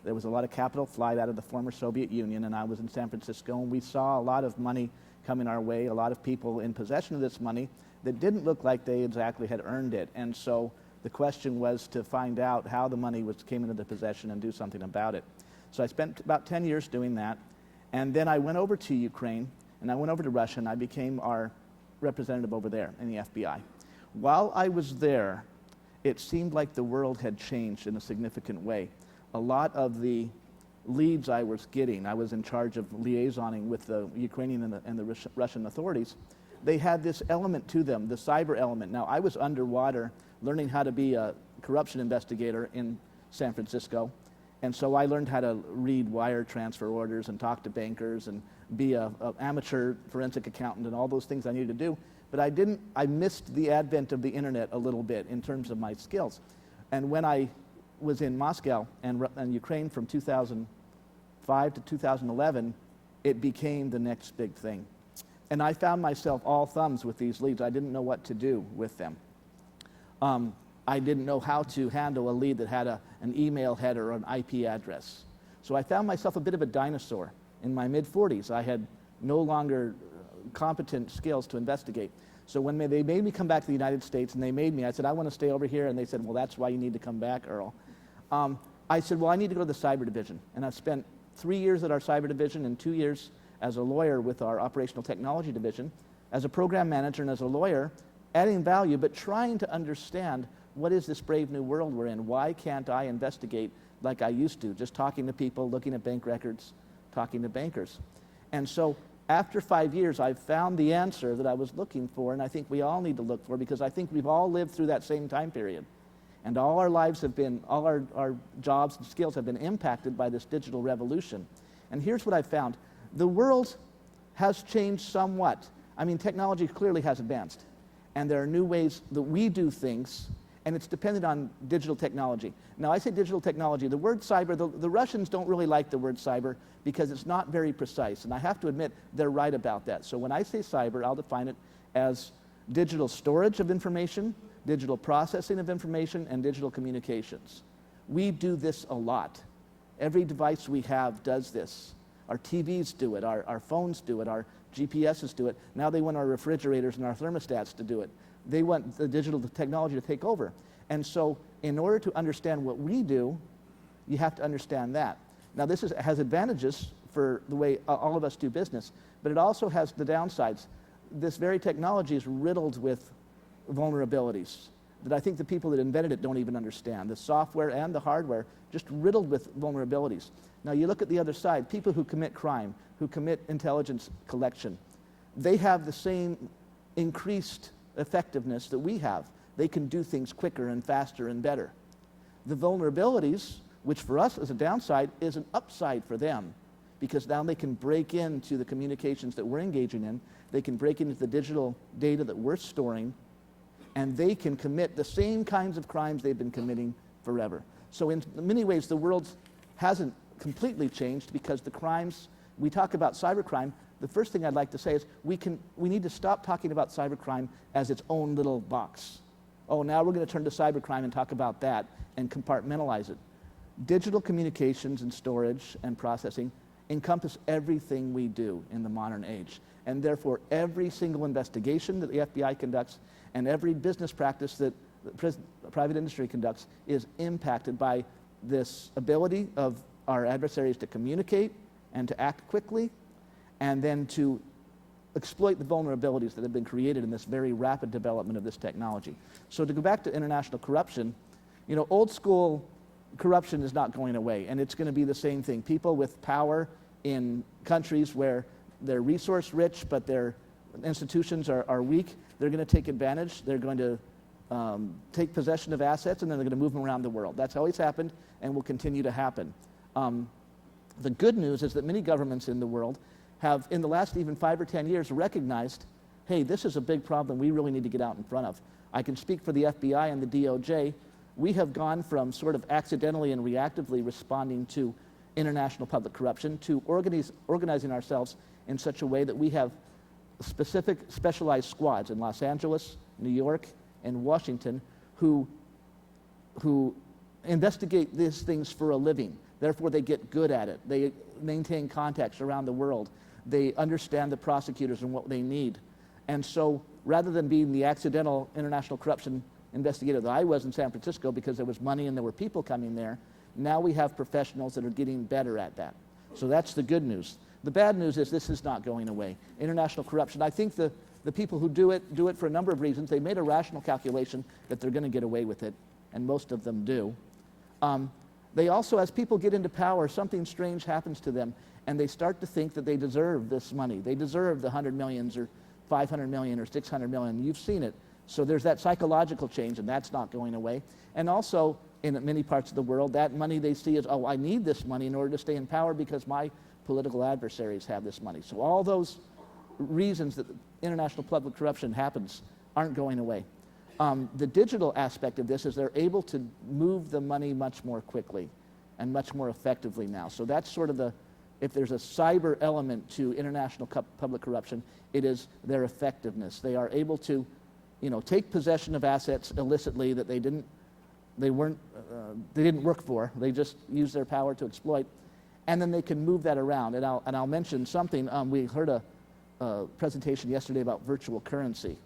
There was a lot of capital flight out of the former Soviet Union, and I was in San Francisco, and we saw a lot of money coming our way, a lot of people in possession of this money that didn't look like they exactly had earned it. And so the question was to find out how the money came into their possession and do something about it. So I spent about 10 years doing that, and then I went over to Ukraine, and I went over to Russia, and I became our representative over there in the FBI. While I was there, it seemed like the world had changed in a significant way. A lot of the leads I was getting, I was in charge of liaisoning with the Ukrainian and the Russian authorities. They had this element to them, the cyber element. Now, I was underwater learning how to be a corruption investigator in San Francisco, and so I learned how to read wire transfer orders and talk to bankers and be an amateur forensic accountant and all those things I needed to do. But I missed the advent of the internet a little bit in terms of my skills. And when I was in Moscow and Ukraine from 2005 to 2011, it became the next big thing. And I found myself all thumbs with these leads. I didn't know what to do with them. I didn't know how to handle a lead that had an email header or an IP address. So I found myself a bit of a dinosaur. In my mid-40s, I had no longer competent skills to investigate. So when they made me come back to the United States, and I said, I want to stay over here, and they said, well, that's why you need to come back, Earl. I said, well, I need to go to the cyber division. And I've spent 3 years at our cyber division and 2 years as a lawyer with our operational technology division, as a program manager and as a lawyer, adding value, but trying to understand what is this brave new world we're in? Why can't I investigate like I used to, just talking to people, looking at bank records, talking to bankers? And so after 5 years, I've found the answer that I was looking for, and I think we all need to look for, because I think we've all lived through that same time period. And all our lives have been, all our jobs and skills have been impacted by this digital revolution. And here's what I've found. The world has changed somewhat. I mean, technology clearly has advanced. And there are new ways that we do things, and it's dependent on digital technology. Now, I say digital technology. The word cyber, the Russians don't really like the word cyber because it's not very precise. And I have to admit, they're right about that. So when I say cyber, I'll define it as digital storage of information, digital processing of information, and digital communications. We do this a lot. Every device we have does this. Our TVs do it, our phones do it, our GPSs do it. Now they want our refrigerators and our thermostats to do it. They want the digital technology to take over. And so in order to understand what we do, you have to understand that. Now this has advantages for the way all of us do business, but it also has the downsides. This very technology is riddled with vulnerabilities that I think the people that invented it don't even understand. The software and the hardware just riddled with vulnerabilities. Now you look at the other side, people who commit crime, who commit intelligence collection, they have the same increased effectiveness that we have. They can do things quicker and faster and better. The vulnerabilities, which for us is a downside, is an upside for them, because now they can break into the communications that we're engaging in, they can break into the digital data that we're storing, and they can commit the same kinds of crimes they've been committing forever. So in many ways, the world hasn't completely changed, because the crimes, we talk about cybercrime, the first thing I'd like to say is we need to stop talking about cybercrime as its own little box. Oh, now we're going to turn to cybercrime and talk about that and compartmentalize it. Digital communications and storage and processing encompass everything we do in the modern age. And therefore, every single investigation that the FBI conducts and every business practice that the private industry conducts is impacted by this ability of our adversaries to communicate and to act quickly, and then to exploit the vulnerabilities that have been created in this very rapid development of this technology. So to go back to international corruption, you know, old school corruption is not going away, and it's going to be the same thing. People with power in countries where they're resource rich but their institutions are weak, they're going to take advantage, they're going to take possession of assets, and then they're going to move them around the world. That's always happened and will continue to happen. The good news is that many governments in the world have, in the last even 5 or 10 years, recognized, hey, this is a big problem we really need to get out in front of. I can speak for the FBI and the DOJ. We have gone from sort of accidentally and reactively responding to international public corruption to organizing ourselves in such a way that we have specific specialized squads in Los Angeles, New York, and Washington who investigate these things for a living. Therefore, they get good at it. They maintain contacts around the world. They understand the prosecutors and what they need. And so, rather than being the accidental international corruption investigator that I was in San Francisco because there was money and there were people coming there, now we have professionals that are getting better at that. So that's the good news. The bad news is this is not going away. International corruption, I think the people who do it for a number of reasons. They made a rational calculation that they're going to get away with it, and most of them do. They also, as people get into power, something strange happens to them, and they start to think that they deserve this money. They deserve the 100 millions or 500 million or 600 million. You've seen it. So there's that psychological change, and that's not going away. And also, in many parts of the world, that money they see is, oh, I need this money in order to stay in power because my political adversaries have this money. So all those reasons that international public corruption happens aren't going away. The digital aspect of this is they're able to move the money much more quickly and much more effectively now. So that's sort of if there's a cyber element to international public corruption, it is their effectiveness. They are able to, take possession of assets illicitly that they didn't work for. They just use their power to exploit, and then they can move that around. And I'll mention something. We heard a presentation yesterday about virtual currency.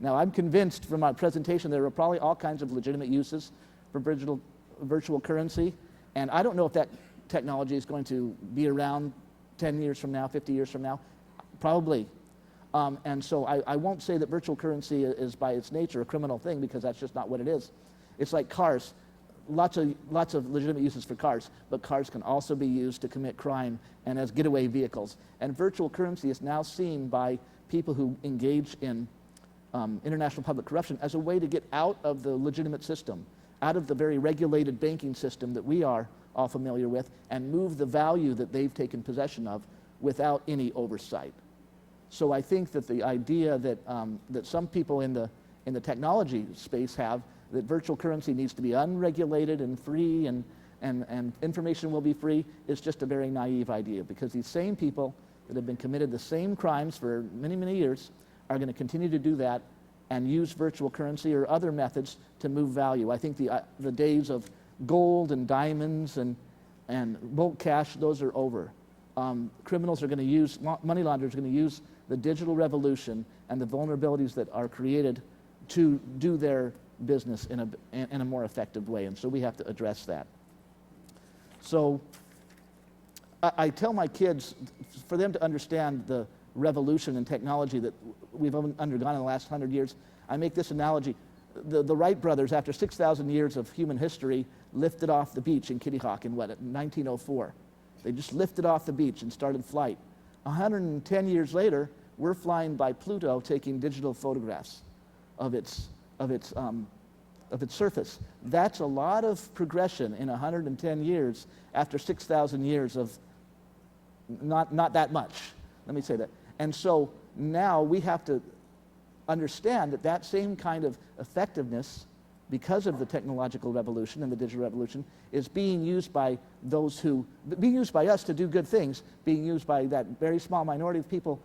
Now, I'm convinced from my presentation there are probably all kinds of legitimate uses for virtual currency, and I don't know if that technology is going to be around 10 years from now, 50 years from now. Probably. And so I won't say that virtual currency is by its nature a criminal thing, because that's just not what it is. It's like cars. Lots of legitimate uses for cars, but cars can also be used to commit crime and as getaway vehicles. And virtual currency is now seen by people who engage in international public corruption as a way to get out of the legitimate system. out of the very regulated banking system that we are all familiar with and move the value that they've taken possession of without any oversight. So I think that the idea that, that some people in the technology space have, that virtual currency needs to be unregulated and free and information will be free, is just a very naive idea, because these same people that have been committed the same crimes for many, many years are going to continue to do that and use virtual currency or other methods to move value. I think the days of gold and diamonds and bulk cash, those are over. Criminals are going to use, money launderers are going to use the digital revolution and the vulnerabilities that are created to do their business in a more effective way, and so we have to address that. So I tell my kids, for them to understand the revolution in technology that we've undergone in the last 100 years, I make this analogy. The Wright brothers, after 6,000 years of human history, lifted off the beach in Kitty Hawk in 1904. They just lifted off the beach and started flight. 110 years later, we're flying by Pluto, taking digital photographs of its surface. That's a lot of progression in 110 years after 6,000 years of not that much. Let me say that. And so now we have to understand that that same kind of effectiveness, because of the technological revolution and the digital revolution, is being used by us to do good things, being used by that very small minority of people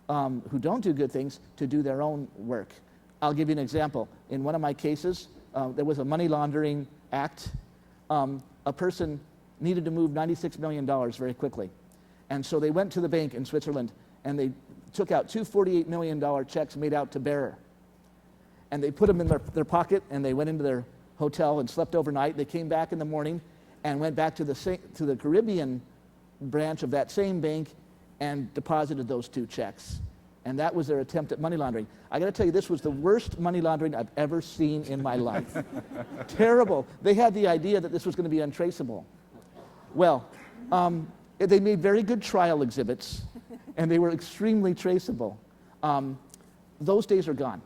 who don't do good things to do their own work. I'll give you an example. In one of my cases, there was a money laundering act. A person needed to move $96 million very quickly. And so they went to the bank in Switzerland and they took out two $48 million checks made out to bearer. And they put them in their pocket and they went into their hotel and slept overnight. They came back in the morning and went back to the Caribbean branch of that same bank and deposited those two checks. And that was their attempt at money laundering. I got to tell you, this was the worst money laundering I've ever seen in my life. Terrible. They had the idea that this was going to be untraceable. Well, they made very good trial exhibits, and they were extremely traceable. Those days are gone.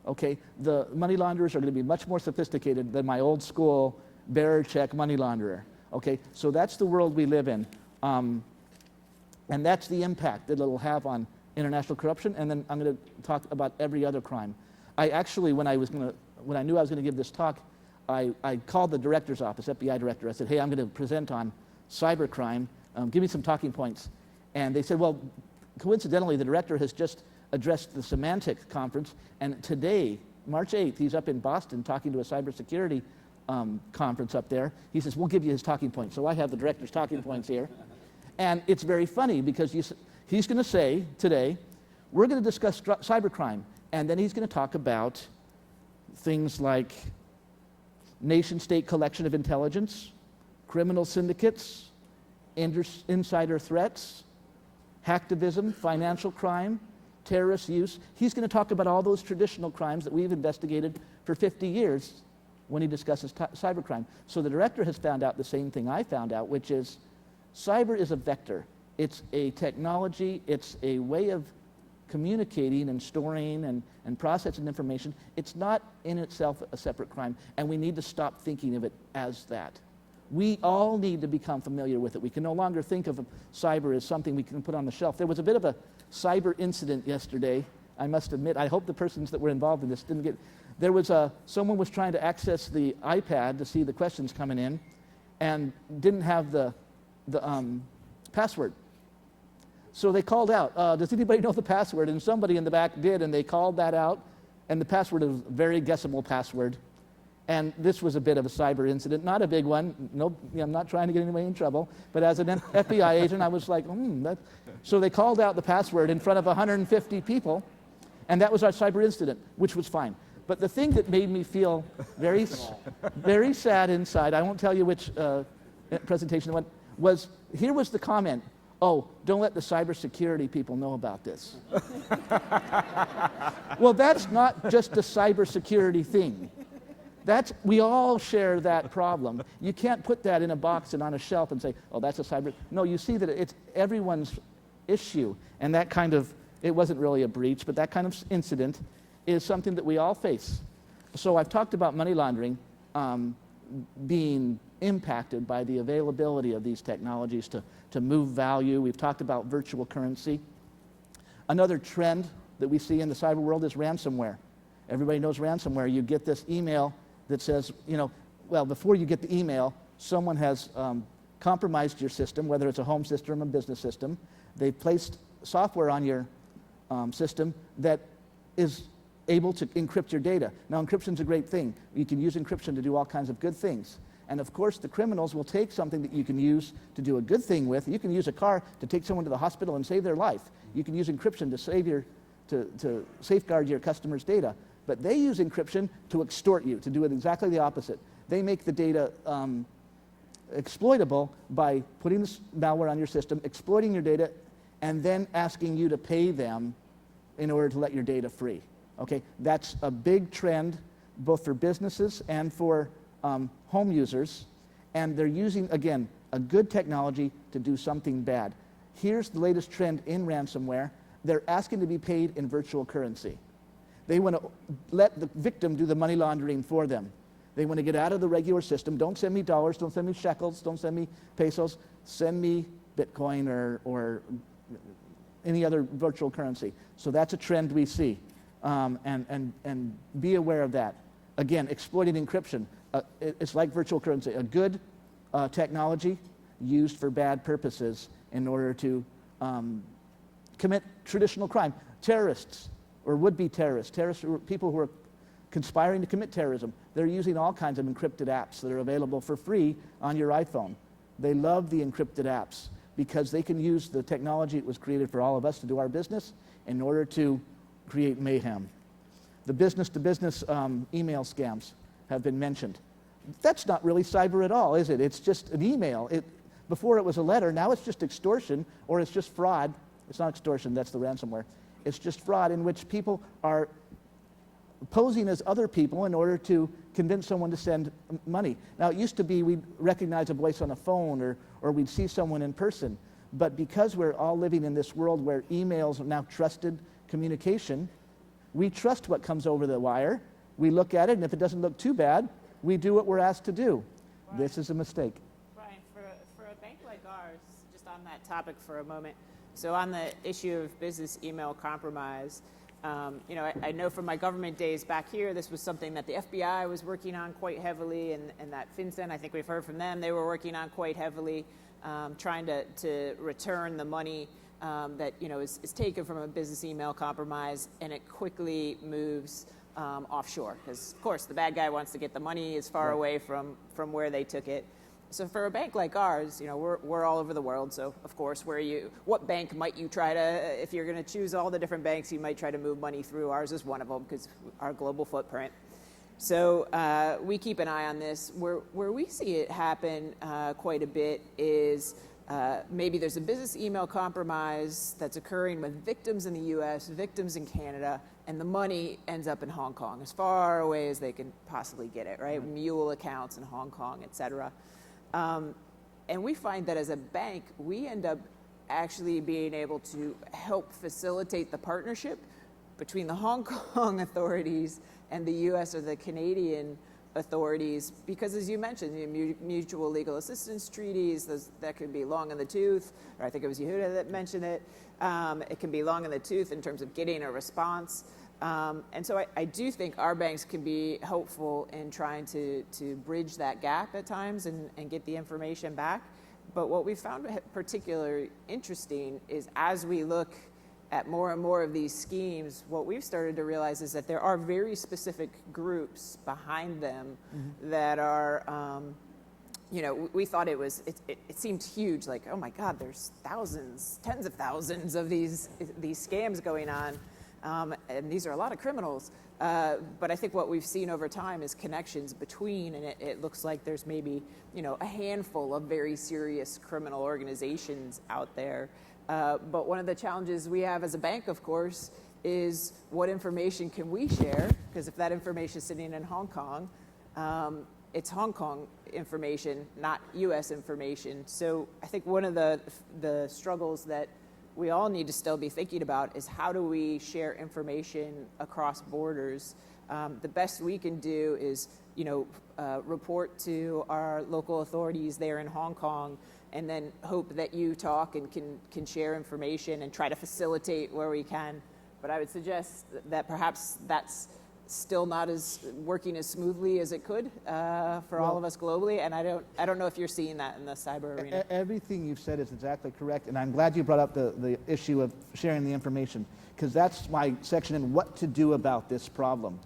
Okay, the money launderers are going to be much more sophisticated than my old school bearer check money launderer. Okay, so that's the world we live in, and that's the impact that it'll have on international corruption. And then I'm going to talk about every other crime. I actually, when I knew I was going to give this talk, I called the director's office, FBI director. I said, "Hey, I'm going to present on cybercrime. Give me some talking points." And they said, "Well, coincidentally, the director has just addressed the Semantic conference, and today, March 8th, he's up in Boston talking to a cybersecurity conference up there. He says, we'll give you his talking points." So I have the director's talking points here. And it's very funny because he's going to say today, we're going to discuss cybercrime, and then he's going to talk about things like nation-state collection of intelligence, criminal syndicates, insider threats, hacktivism, financial crime, terrorist use. He's going to talk about all those traditional crimes that we've investigated for 50 years when he discusses cybercrime. So the director has found out the same thing I found out, which is cyber is a vector. It's a technology. It's a way of communicating and storing and processing information. It's not in itself a separate crime, and we need to stop thinking of it as that. We all need to become familiar with it. We can no longer think of cyber as something we can put on the shelf. There was a bit of a cyber incident yesterday, I must admit. I hope the persons that were involved in this didn't get... There was someone was trying to access the iPad to see the questions coming in and didn't have the password. So they called out, does anybody know the password? And somebody in the back did, and they called that out, and the password was a very guessable password. And this was a bit of a cyber incident, not a big one. No, I'm not trying to get anybody in trouble. But as an FBI agent, I was like, So they called out the password in front of 150 people, and that was our cyber incident, which was fine. But the thing that made me feel very, very sad inside, I won't tell you which presentation it went, was here was the comment, "Oh, don't let the cybersecurity people know about this." Well, that's not just a cybersecurity thing. We all share that problem. You can't put that in a box and on a shelf and say, "Oh, that's a cyber." No, you see that it's everyone's issue, and that kind of, it wasn't really a breach, but that kind of incident is something that we all face. So I've talked about money laundering. being impacted by the availability of these technologies to move value. We've talked about virtual currency. Another trend that we see in the cyber world is ransomware. Everybody knows ransomware. You get this email that says, well, before you get the email, someone has compromised your system, whether it's a home system or a business system. They've placed software on your system that is able to encrypt your data. Now, encryption's a great thing. You can use encryption to do all kinds of good things. And of course, the criminals will take something that you can use to do a good thing with. You can use a car to take someone to the hospital and save their life. You can use encryption to safeguard your customers' data. But they use encryption to extort you, to do it exactly the opposite. They make the data exploitable by putting this malware on your system, exploiting your data, and then asking you to pay them in order to let your data free. Okay, that's a big trend both for businesses and for home users, and they're using, again, a good technology to do something bad. Here's the latest trend in ransomware. They're asking to be paid in virtual currency. They want to let the victim do the money laundering for them. They want to get out of the regular system. Don't send me dollars, don't send me shekels, don't send me pesos, send me Bitcoin or any other virtual currency. So that's a trend we see. And be aware of that. Again, exploiting encryption. It's like virtual currency, a good technology used for bad purposes in order to commit traditional crime. Terrorists or would-be terrorists are people who are conspiring to commit terrorism. They're using all kinds of encrypted apps that are available for free on your iPhone. They love the encrypted apps because they can use the technology that was created for all of us to do our business in order to create mayhem. The business-to-business email scams have been mentioned. That's not really cyber at all, is it? It's just an email. Before it was a letter, now it's just extortion, or it's just fraud. It's not extortion, that's the ransomware. It's just fraud in which people are posing as other people in order to convince someone to send money. Now, it used to be we'd recognize a voice on a phone or we'd see someone in person. But because we're all living in this world where emails are now trusted communication, we trust what comes over the wire. We look at it, and if it doesn't look too bad, we do what we're asked to do. Right. This is a mistake. Brian, for a bank like ours, just on that topic for a moment, so on the issue of business email compromise, I know from my government days back here, this was something that the FBI was working on quite heavily, and that FinCEN, I think we've heard from them, they were working on quite heavily, trying to return the money that is taken from a business email compromise, and it quickly moves offshore, because of course the bad guy wants to get the money as far away from where they took it. So for a bank like ours, we're all over the world. So of course, what bank might you try to, if you're going to choose all the different banks, you might try to move money through. Ours is one of them because our global footprint. So we keep an eye on this. Where we see it happen quite a bit is maybe there's a business email compromise that's occurring with victims in the U.S., victims in Canada, and the money ends up in Hong Kong, as far away as they can possibly get it, right? Mm-hmm. Mule accounts in Hong Kong, et cetera. And we find that as a bank, we end up actually being able to help facilitate the partnership between the Hong Kong authorities and the U.S. or the Canadian authorities, because as you mentioned, mutual legal assistance treaties, that could be long in the tooth, or I think it was Yehuda that mentioned it. It can be long in the tooth in terms of getting a response. And so I do think our banks can be helpful in trying to bridge that gap at times and get the information back. But what we found particularly interesting is as we look at more and more of these schemes, what we've started to realize is that there are very specific groups behind them that are, we thought it seemed huge, like, oh my God, there's thousands, tens of thousands of these scams going on. And these are a lot of criminals. But I think what we've seen over time is connections between, and it looks like there's maybe, a handful of very serious criminal organizations out there. But one of the challenges we have as a bank, of course, is what information can we share? Because if that information is sitting in Hong Kong, it's Hong Kong information, not U.S. information. So I think one of the struggles that we all need to still be thinking about is how do we share information across borders. The best we can do is report to our local authorities there in Hong Kong, and then hope that you talk and can share information and try to facilitate where we can. But I would suggest that perhaps that's still not as working as smoothly as it could for all of us globally. And I don't know if you're seeing that in the cyber arena. Everything you've said is exactly correct, and I'm glad you brought up the issue of sharing the information, because that's my section in what to do about this problem.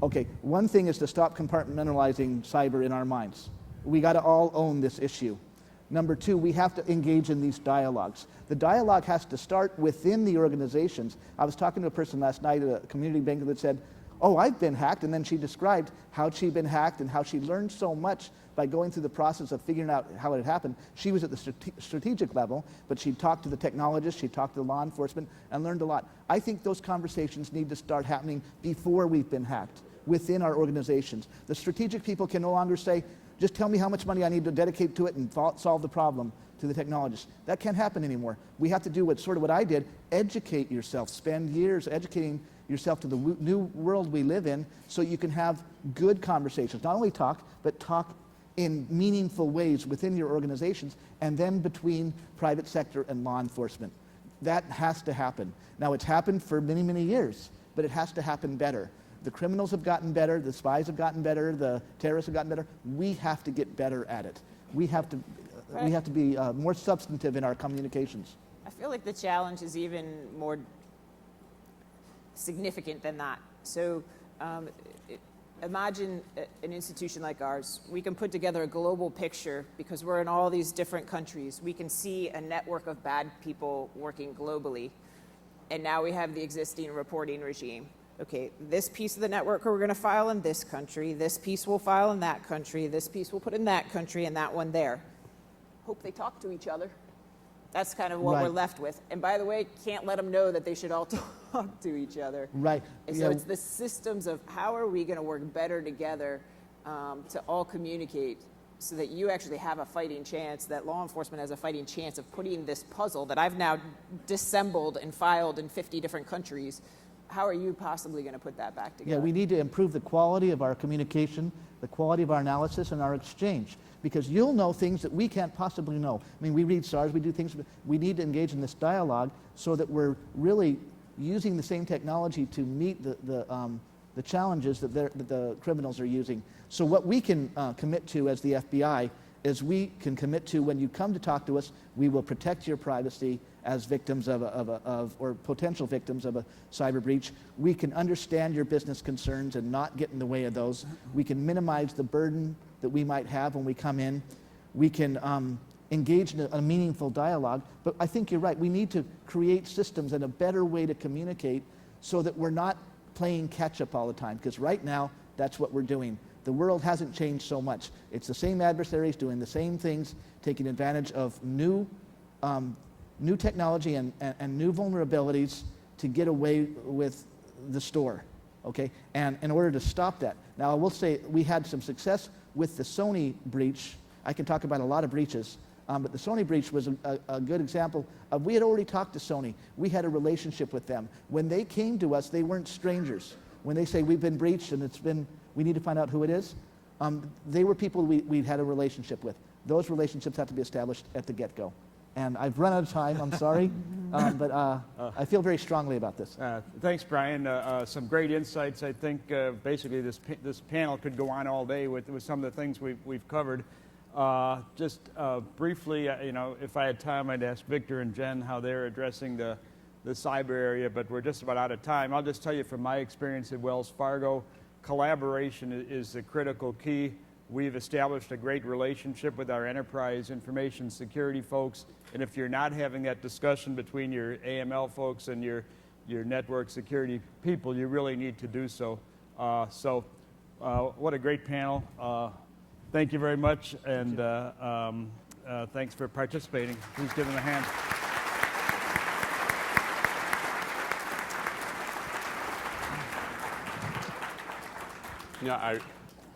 Okay, one thing is to stop compartmentalizing cyber in our minds. We got to all own this issue. Number two, we have to engage in these dialogues. The dialogue has to start within the organizations. I was talking to a person last night at a community bank that said, oh, I've been hacked, and then she described how she'd been hacked and how she learned so much by going through the process of figuring out how it had happened. She was at the strategic level, but she talked to the technologists, she talked to law enforcement, and learned a lot. I think those conversations need to start happening before we've been hacked, within our organizations. The strategic people can no longer say, just tell me how much money I need to dedicate to it and solve the problem to the technologists. That can't happen anymore. We have to do what I did, educate yourself, spend years educating yourself to the new world we live in so you can have good conversations. Not only talk, but talk in meaningful ways within your organizations and then between private sector and law enforcement. That has to happen. Now, it's happened for many, many years, but it has to happen better. The criminals have gotten better, the spies have gotten better, the terrorists have gotten better. We have to get better at it. We have to be more substantive in our communications. I feel like the challenge is even more significant than that. So imagine an institution like ours. We can put together a global picture because we're in all these different countries. We can see a network of bad people working globally. And now we have the existing reporting regime. Okay, this piece of the network we're going to file in this country, this piece we'll file in that country, this piece we'll put in that country, and that one there. Hope they talk to each other. That's kind of what we're left with. And by the way, can't let them know that they should all talk to each other. Right. And so it's the systems of how are we going to work better together to all communicate so that you actually have a fighting chance, that law enforcement has a fighting chance of putting this puzzle that I've now disassembled and filed in 50 different countries. How are you possibly going to put that back together? Yeah, we need to improve the quality of our communication, the quality of our analysis, and our exchange. Because you'll know things that we can't possibly know. I mean, we read SARS, we do things, but we need to engage in this dialogue so that we're really using the same technology to meet the challenges that the criminals are using. So what we can commit to as the FBI is we can commit to, when you come to talk to us, we will protect your privacy as victims or potential victims of a cyber breach. We can understand your business concerns and not get in the way of those. We can minimize the burden that we might have when we come in. We can engage in a meaningful dialogue. But I think you're right. We need to create systems and a better way to communicate so that we're not playing catch up all the time. Because right now, that's what we're doing. The world hasn't changed so much. It's the same adversaries doing the same things, taking advantage of new technology and new vulnerabilities to get away with the store, okay? And in order to stop that, now I will say we had some success with the Sony breach. I can talk about a lot of breaches, but the Sony breach was a good example of, we had already talked to Sony. We had a relationship with them. When they came to us, they weren't strangers. When they say we've been breached and we need to find out who it is, they were people we'd had a relationship with. Those relationships have to be established at the get-go. And I've run out of time, I'm sorry, but I feel very strongly about this. Thanks, Brian. Some great insights. I think basically this panel could go on all day with some of the things we've covered. Just briefly, if I had time, I'd ask Victor and Jen how they're addressing the cyber area, but we're just about out of time. I'll just tell you from my experience at Wells Fargo, collaboration is the critical key. We've established a great relationship with our enterprise information security folks, and if you're not having that discussion between your AML folks and your network security people, you really need to do so. What a great panel. Thank you very much, and thanks for participating. Please give them a hand.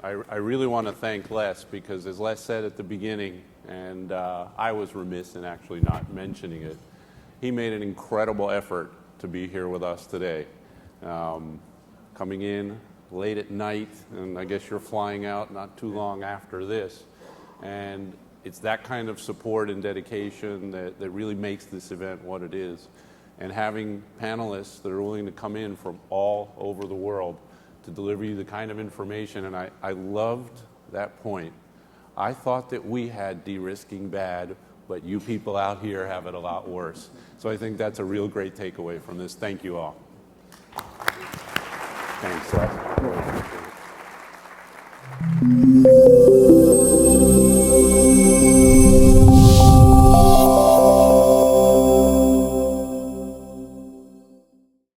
I really want to thank Les, because as Les said at the beginning, and I was remiss in actually not mentioning it, he made an incredible effort to be here with us today. Coming in late at night, and I guess you're flying out not too long after this. And it's that kind of support and dedication that really makes this event what it is. And having panelists that are willing to come in from all over the world to deliver you the kind of information, and I loved that point. I thought that we had de-risking bad, but you people out here have it a lot worse. So I think that's a real great takeaway from this. Thank you all. Thanks, Les.